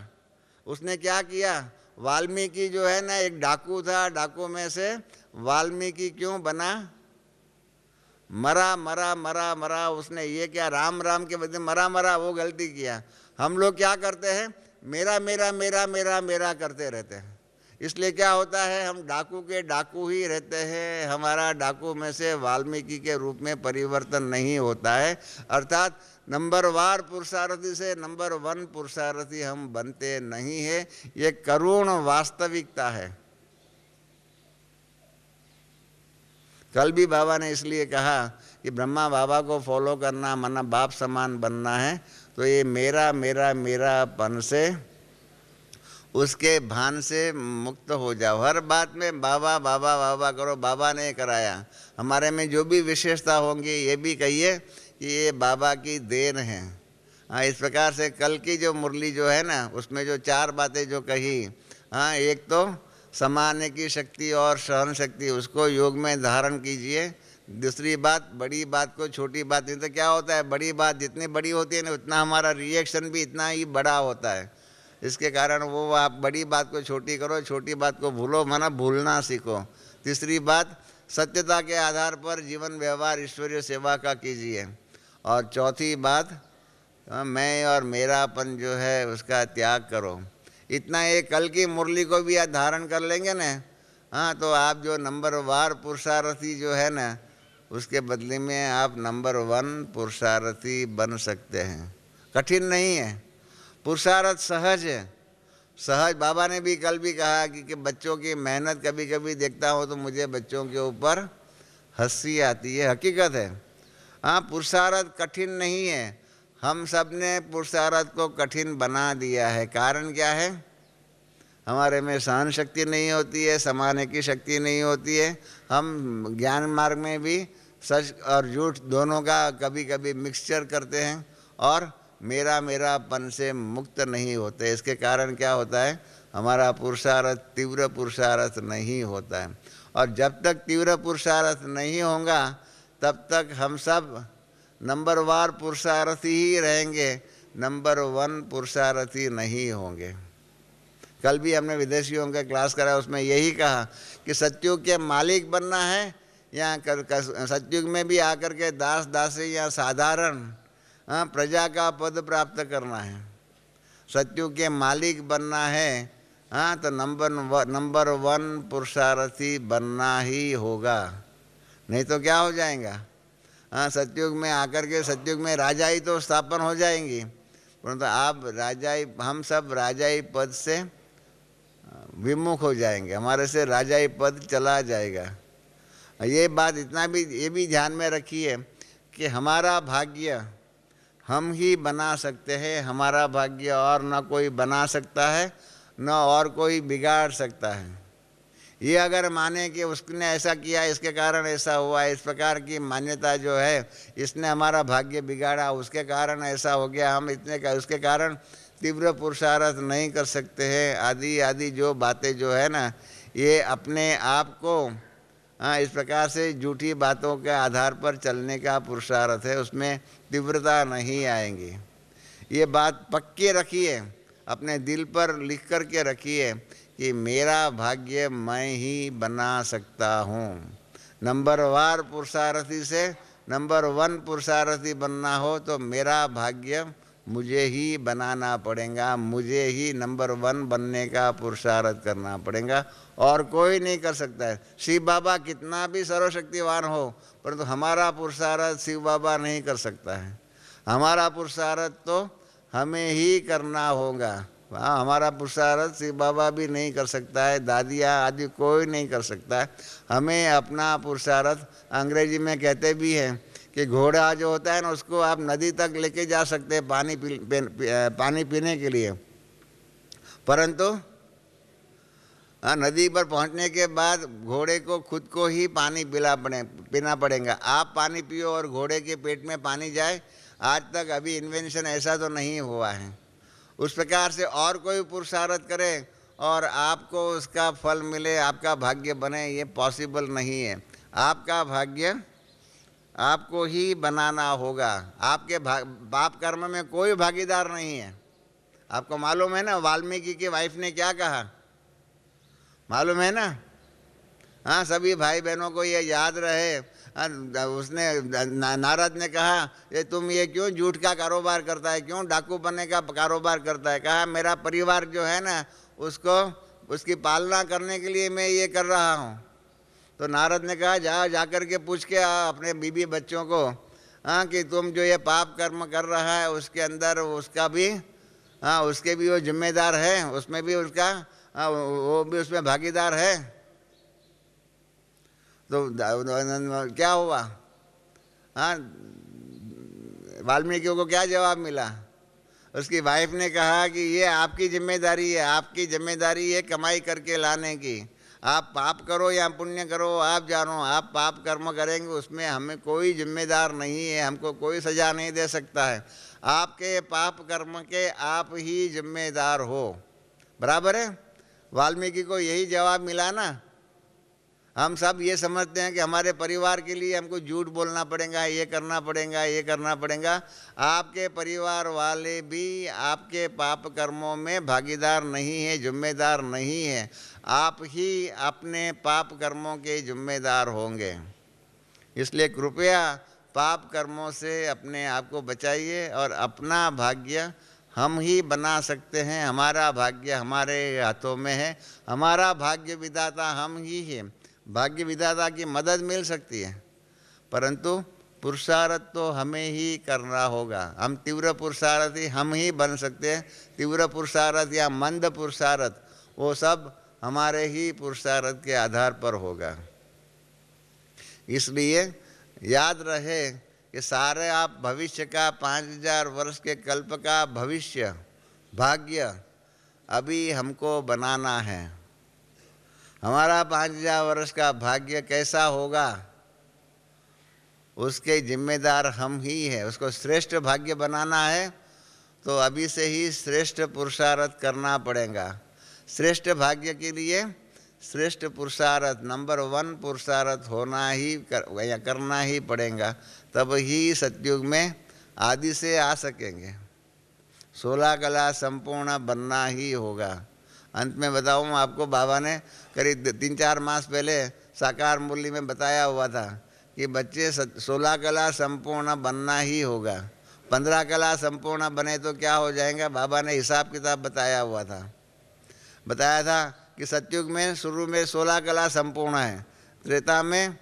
उसने क्या किया, वाल्मीकि जो है ना एक डाकू था, डाकू में से वाल्मीकि क्यों बना, मरा मरा मरा मरा। उसने ये क्या राम राम के बदले मरा मरा, वो गलती किया। हम लोग क्या करते हैं, मेरा मेरा मेरा मेरा मेरा करते रहते हैं, इसलिए क्या होता है, हम डाकू के डाकू ही रहते हैं, हमारा डाकू में से वाल्मीकि के रूप में परिवर्तन नहीं होता है। अर्थात नंबरवार पुरुषार्थी से नंबर 1 पुरुषार्थी हम बनते नहीं है। ये करुण वास्तविकता है। कल भी बाबा ने इसलिए कहा कि ब्रह्मा बाबा को फॉलो करना माना बाप समान बनना है, तो ये मेरा मेरा मेरापन से, उसके भान से मुक्त हो जाओ। हर बात में बाबा बाबा बाबा करो, बाबा ने कराया। हमारे में जो भी विशेषता होंगी ये भी कहिए कि ये बाबा की देन है। हाँ, इस प्रकार से कल की जो मुरली जो है ना उसमें जो 4 बातें जो कही, हाँ, एक तो समाने की शक्ति और सहन शक्ति, उसको योग में धारण कीजिए। दूसरी बात, बड़ी बात को छोटी बात नहीं, तो क्या होता है, बड़ी बात जितनी बड़ी होती है ना उतना हमारा रिएक्शन भी इतना ही बड़ा होता है। इसके कारण वो आप बड़ी बात को छोटी करो, छोटी बात को भूलो, माना भूलना सीखो। तीसरी बात, सत्यता के आधार पर जीवन व्यवहार ईश्वरीय सेवा का कीजिए। और चौथी बात, मैं और मेरापन जो है उसका त्याग करो। इतना एक कल की मुरली को भी आप धारण कर लेंगे ना, हाँ, तो आप जो नंबरवार पुरुषार्थी जो है ना उसके बदले में आप नंबर 1 पुरुषार्थी बन सकते हैं। कठिन नहीं है, पुरुषार्थ सहज है। सहज बाबा ने भी कल भी कहा कि बच्चों की मेहनत कभी कभी देखता हूँ तो मुझे बच्चों के ऊपर हंसी आती है। हकीकत है। हाँ, पुरुषार्थ कठिन नहीं है, हम सब ने पुरुषार्थ को कठिन बना दिया है। कारण क्या है, हमारे में सहन शक्ति नहीं होती है, समाने की शक्ति नहीं होती है। हम ज्ञान मार्ग में भी सच और झूठ दोनों का कभी कभी मिक्सचर करते हैं और मेरापन से मुक्त नहीं होते। इसके कारण क्या होता है, हमारा पुरुषार्थ तीव्र पुरुषार्थ नहीं होता है। और जब तक तीव्र पुरुषार्थ नहीं होगा तब तक हम सब नंबरवार पुरुषार्थी ही रहेंगे, नंबर 1 पुरुषार्थी नहीं होंगे। कल भी हमने विदेशियों का क्लास करा, उसमें यही कहा कि सतयुग के मालिक बनना है या सतयुग में भी आकर के दास दासी या साधारण प्रजा का पद प्राप्त करना है। सतयुग के मालिक बनना है, हाँ, तो नंबर 1 पुरुषार्थी बनना ही होगा, नहीं तो क्या हो जाएगा। हाँ, सतयुग में आकर के सतयुग में राजाई तो स्थापन हो जाएंगी, परंतु आप राजाई, हम सब राजाई पद से विमुख हो जाएंगे, हमारे से राजाई पद चला जाएगा। ये बात इतना भी ये भी ध्यान में रखिए कि हमारा भाग्य हम ही बना सकते हैं, हमारा भाग्य और ना कोई बना सकता है। न और कोई बिगाड़ सकता है। ये अगर माने कि उसने ऐसा किया, इसके कारण ऐसा हुआ, इस प्रकार की मान्यता जो है, इसने हमारा भाग्य बिगाड़ा, उसके कारण ऐसा हो गया, हम इतने का उसके कारण तीव्र पुरुषार्थ नहीं कर सकते हैं, आदि आदि जो बातें जो है ना, ये अपने आप को इस प्रकार से झूठी बातों के आधार पर चलने का पुरुषार्थ है, उसमें तीव्रता नहीं आएंगी। ये बात पक्की रखिए, अपने दिल पर लिख कर के रखिए कि मेरा भाग्य मैं ही बना सकता हूँ। नंबर वार पुरुषार्थी से नंबर 1 पुरुषार्थी बनना हो तो मेरा भाग्य मुझे ही बनाना पड़ेगा, मुझे ही नंबर 1 बनने का पुरुषार्थ करना पड़ेगा, और कोई नहीं कर सकता है। शिव बाबा कितना भी सर्वशक्तिवान हो, परंतु हमारा पुरुषार्थ शिव बाबा नहीं कर सकता है। हमारा पुरुषार्थ तो हमें ही करना होगा। हाँ, हमारा पुरुषार्थ शिव बाबा भी नहीं कर सकता है, दादिया आदि कोई नहीं कर सकता है। हमें अपना पुरुषार्थ, अंग्रेजी में कहते भी हैं कि घोड़ा जो होता है ना, उसको आप नदी तक लेके जा सकते हैं पानी पीने के लिए, परंतु नदी पर पहुंचने के बाद घोड़े को खुद को ही पानी पीना पड़ेगा। आप पानी पियो और घोड़े के पेट में पानी जाए, आज तक अभी इन्वेंशन ऐसा तो नहीं हुआ है। उस प्रकार से और कोई पुरुषार्थ करे और आपको उसका फल मिले, आपका भाग्य बने, ये पॉसिबल नहीं है। आपका भाग्य आपको ही बनाना होगा। आपके पाप कर्म में कोई भागीदार नहीं है। आपको मालूम है ना, वाल्मीकि की वाइफ ने क्या कहा, मालूम है ना? हाँ, सभी भाई बहनों को ये याद रहे। उसने नारद ने कहा, ये तुम ये क्यों झूठ का कारोबार करता है, क्यों डाकू बनने का कारोबार करता है? कहा, मेरा परिवार जो है ना, उसकी पालना करने के लिए मैं ये कर रहा हूँ। तो नारद ने कहा, जाकर के पूछ के अपने बीबी बच्चों को, हाँ, कि तुम जो ये पाप कर्म कर रहा है उसके अंदर उसका भी, हाँ, उसके भी वो जिम्मेदार है, उसमें भी उसका, हाँ, वो भी उसमें भागीदार है। तो क्या हुआ? हाँ, वाल्मीकि को क्या जवाब मिला? उसकी वाइफ ने कहा कि ये आपकी जिम्मेदारी है, आपकी जिम्मेदारी है कमाई करके लाने की। आप पाप करो या पुण्य करो, आप जानो। आप पाप कर्म करेंगे उसमें हमें कोई जिम्मेदार नहीं है, हमको कोई सजा नहीं दे सकता है। आपके पाप कर्म के आप ही जिम्मेदार हो। बराबर है? वाल्मीकि को यही जवाब मिला ना। हम सब ये समझते हैं कि हमारे परिवार के लिए हमको झूठ बोलना पड़ेगा, ये करना पड़ेगा, ये करना पड़ेगा। आपके परिवार वाले भी आपके पाप कर्मों में भागीदार नहीं है, जिम्मेदार नहीं है। आप ही अपने पाप कर्मों के जिम्मेदार होंगे। इसलिए कृपया पाप कर्मों से अपने आप को बचाइए और अपना भाग्य हम ही बना सकते हैं। हमारा भाग्य हमारे हाथों में है, हमारा भाग्य विधाता हम ही हैं। भाग्य विधाता की मदद मिल सकती है, परंतु पुरुषार्थ तो हमें ही करना होगा। हम तीव्र पुरुषार्थी हम ही बन सकते हैं। तीव्र पुरुषार्थ या मंद पुरुषार्थ, वो सब हमारे ही पुरुषार्थ के आधार पर होगा। इसलिए याद रहे कि सारे आप भविष्य का 5000 वर्ष के कल्प का भविष्य भाग्य अभी हमको बनाना है। हमारा 5000 वर्ष का भाग्य कैसा होगा, उसके जिम्मेदार हम ही हैं। उसको श्रेष्ठ भाग्य बनाना है तो अभी से ही श्रेष्ठ पुरुषार्थ करना पड़ेगा। श्रेष्ठ भाग्य के लिए श्रेष्ठ पुरुषार्थ, नंबर 1 पुरुषार्थ होना ही करना ही पड़ेगा, तब ही सतयुग में आदि से आ सकेंगे। 16 कला संपूर्ण बनना ही होगा। अंत में बताऊँ आपको, बाबा ने करीब 3-4 मास पहले साकार मूल्य में बताया हुआ था कि बच्चे 16 कला संपूर्ण बनना ही होगा। 15 कला संपूर्ण बने तो क्या हो जाएगा, बाबा ने हिसाब किताब बताया हुआ था। बताया था कि सतयुग में शुरू में 16 कला संपूर्ण है, त्रेता में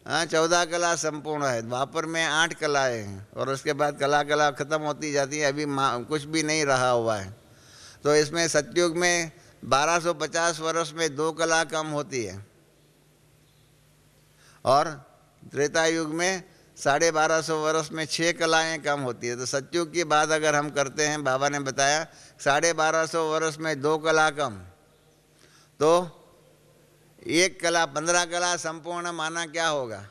14 कला संपूर्ण है, द्वापर में 8 कलाएँ हैं, और उसके बाद कला खत्म होती जाती है। अभी कुछ भी नहीं रहा हुआ है। तो इसमें सतयुग में 1250 वर्ष में 2 कला कम होती है, और त्रेता युग में 1250 वर्ष में 6 कलाएँ कम होती है। तो सतयुग की बात अगर हम करते हैं, बाबा ने बताया 1250 वर्ष में 2 कला कम, तो 1 कला 15 कला संपूर्ण माना क्या होगा?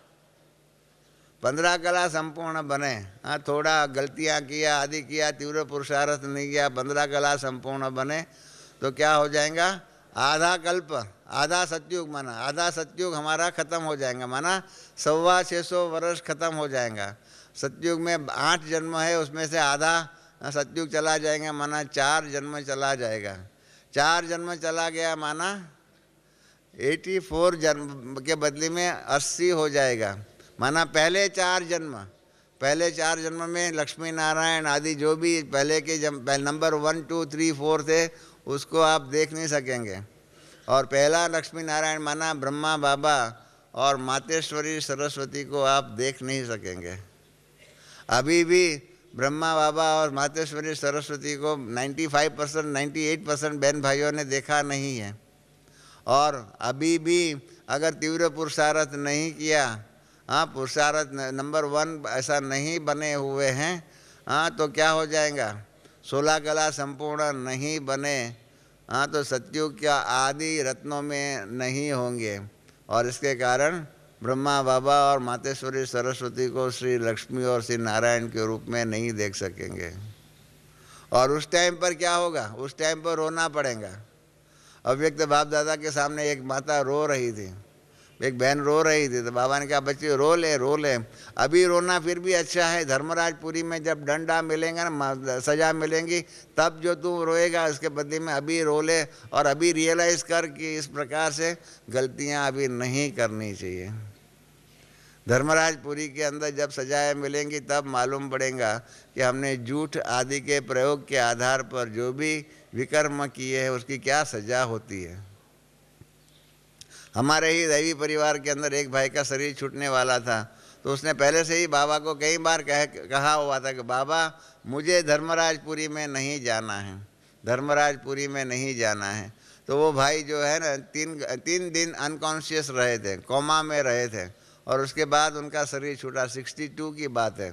15 कला संपूर्ण बने। हाँ, थोड़ा गलतियाँ किया, आदि किया, तीव्र पुरुषार्थ नहीं किया, 15 कला संपूर्ण बने तो क्या हो जाएगा? आधा कल्प, आधा सतयुग माना, आधा सतयुग हमारा खत्म हो जाएगा, माना 625 वर्ष खत्म हो जाएगा। सतयुग में 8 जन्म है, उसमें से आधा सतयुग चला जाएगा, माना 4 जन्म चला जाएगा। 4 जन्म चला गया माना 84 जन्म के बदले में 80 हो जाएगा, माना पहले 4 जन्म में लक्ष्मी नारायण आदि जो भी पहले के नंबर 1 2 3 4 थे उसको आप देख नहीं सकेंगे। और पहला लक्ष्मी नारायण माना ब्रह्मा बाबा और मातेश्वरी सरस्वती को आप देख नहीं सकेंगे। अभी भी ब्रह्मा बाबा और मातेश्वरी सरस्वती को 95% 98% बहन भाइयों ने देखा नहीं है। और अभी भी अगर तीव्र पुरुषार्थ नहीं किया, हाँ, पुरुषार्थ नंबर 1 ऐसा नहीं बने हुए हैं, हाँ, तो क्या हो जाएगा? 16 कला संपूर्ण नहीं बने, हाँ, तो सतयुग का आदि रत्नों में नहीं होंगे। और इसके कारण ब्रह्मा बाबा और मातेश्वरी सरस्वती को श्री लक्ष्मी और श्री नारायण के रूप में नहीं देख सकेंगे। और उस टाइम पर क्या होगा? उस टाइम पर रोना पड़ेगा। अव्यक्त बाप दादा के सामने एक माता रो रही थी, एक बहन रो रही थी, तो बाबा ने कहा बच्चे रो ले, अभी रोना फिर भी अच्छा है, धर्मराजपुरी में जब डंडा मिलेगा ना, सजा मिलेंगी, तब जो तू रोएगा उसके बदले में अभी रो ले और अभी रियलाइज़ कर कि इस प्रकार से गलतियां अभी नहीं करनी चाहिए। धर्मराजपुरी के अंदर जब सजाएं मिलेंगी तब मालूम पड़ेगा कि हमने झूठ आदि के प्रयोग के आधार पर जो भी विकर्म किए हैं उसकी क्या सजा होती है। हमारे ही दैवी परिवार के अंदर एक भाई का शरीर छूटने वाला था, तो उसने पहले से ही बाबा को कई बार कहा हुआ था कि बाबा मुझे धर्मराजपुरी में नहीं जाना है, धर्मराजपुरी में नहीं जाना है। तो वो भाई जो है ना 3 दिन अनकॉन्शियस रहे थे, कोमा में रहे थे, और उसके बाद उनका शरीर छूटा। 62 की बात है।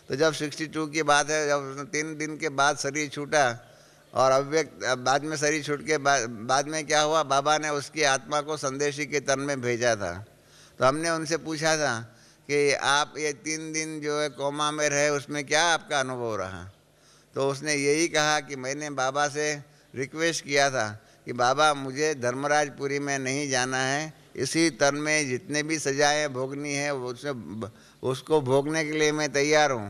तो जब 62 की बात है, जब 3 दिन के बाद शरीर छूटा और अव्यक्त बाद में शरीर छूट के बाद में क्या हुआ, बाबा ने उसकी आत्मा को संदेशी के तन में भेजा था। तो हमने उनसे पूछा था कि आप ये 3 दिन जो है कोमा में रहे, उसमें क्या आपका अनुभव रहा? तो उसने यही कहा कि मैंने बाबा से रिक्वेस्ट किया था कि बाबा मुझे धर्मराजपुरी में नहीं जाना है, इसी तन में जितने भी सजाएं भोगनी है उसको भोगने के लिए मैं तैयार हूँ,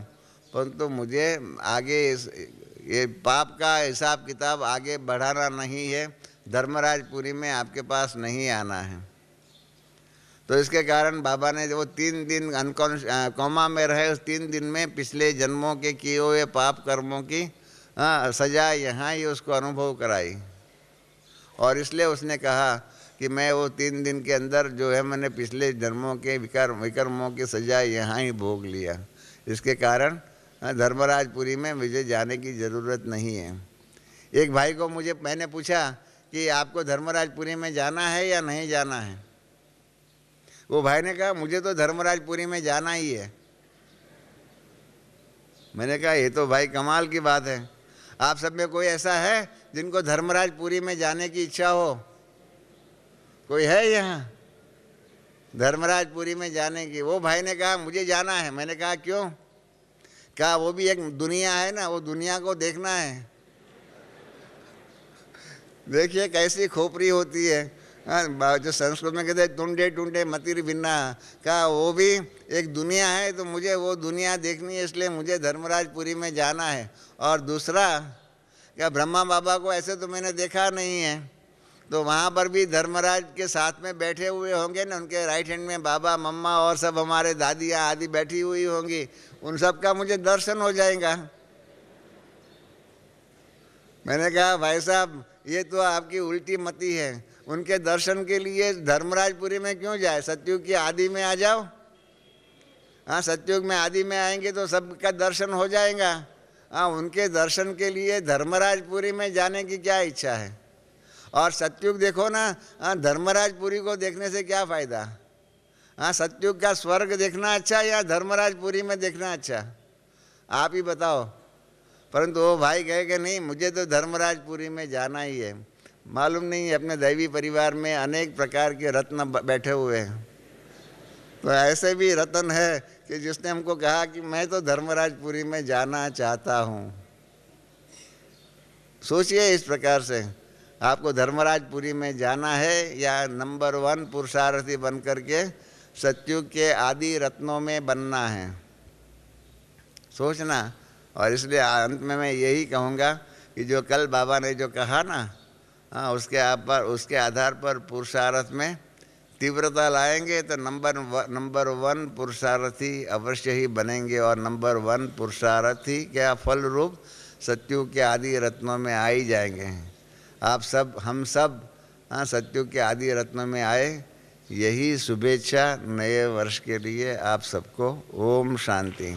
परंतु मुझे आगे ये पाप का हिसाब किताब आगे बढ़ाना नहीं है, धर्मराजपुरी में आपके पास नहीं आना है। तो इसके कारण बाबा ने वो 3 दिन कोमा में रहे, उस 3 दिन में पिछले जन्मों के किए हुए पाप कर्मों की सजा यहाँ ही उसको अनुभव कराई। और इसलिए उसने कहा कि मैं वो 3 दिन के अंदर जो है मैंने पिछले जन्मों के विकर्मों की सजा यहाँ ही भोग लिया। इसके कारण धर्मराजपुरी में मुझे जाने की ज़रूरत नहीं है। एक भाई को मैंने पूछा कि आपको धर्मराजपुरी में जाना है या नहीं जाना है? वो भाई ने कहा मुझे तो धर्मराजपुरी में जाना ही है। मैंने कहा ये तो भाई कमाल की बात है। आप सब में कोई ऐसा है जिनको धर्मराजपुरी में जाने की इच्छा हो? कोई है यहाँ धर्मराजपुरी में जाने की? वो भाई ने कहा मुझे जाना है। मैंने कहा क्यों? कहा वो भी एक दुनिया है ना, वो दुनिया को देखना है। देखिए कैसी खोपड़ी होती है, जो संस्कृत में कहते हैं टुंडे टुंडे मतिर भिन्ना। कहा वो भी एक दुनिया है, तो मुझे वो दुनिया देखनी है, इसलिए मुझे धर्मराजपुरी में जाना है। और दूसरा क्या, ब्रह्मा बाबा को ऐसे तो मैंने देखा नहीं है, तो वहाँ पर भी धर्मराज के साथ में बैठे हुए होंगे ना, उनके राइट हैंड में बाबा मम्मा और सब हमारे दादियाँ आदि बैठी हुई होंगी, उन सब का मुझे दर्शन हो जाएगा। मैंने कहा भाई साहब ये तो आपकी उल्टी मति है, उनके दर्शन के लिए धर्मराजपुरी में क्यों जाए? सतयुग की आदि में आ जाओ। हाँ, सतयुग में आदि में आएंगे तो सबका दर्शन हो जाएगा। हाँ, उनके दर्शन के लिए धर्मराजपुरी में जाने की क्या इच्छा है? और सतयुग देखो ना, धर्मराजपुरी को देखने से क्या फ़ायदा? हाँ, सतयुग का स्वर्ग देखना अच्छा या धर्मराजपुरी में देखना अच्छा, आप ही बताओ। परंतु वो भाई कहे कि नहीं, मुझे तो धर्मराजपुरी में जाना ही है। मालूम नहीं, अपने दैवी परिवार में अनेक प्रकार के रत्न बैठे हुए हैं। तो ऐसे भी रतन है कि जिसने हमको कहा कि मैं तो धर्मराजपुरी में जाना चाहता हूँ। सोचिए इस प्रकार से, आपको धर्मराजपुरी में जाना है या नंबर 1 पुरुषार्थी बन करके सतयुग के आदि रत्नों में बनना है, सोचना। और इसलिए अंत में मैं यही कहूँगा कि जो कल बाबा ने जो कहा ना, हाँ, उसके आधार पर पुरुषार्थ में तीव्रता लाएंगे तो नंबर 1 पुरुषार्थी अवश्य ही बनेंगे। और नंबर 1 पुरुषार्थी क्या फल रूप सतयुग के आदि रत्नों में आ ही जाएंगे। आप सब, हम सब, हाँ, सतयुग के आदि रत्नों में आए, यही शुभेच्छा नए वर्ष के लिए आप सबको। ओम शांति।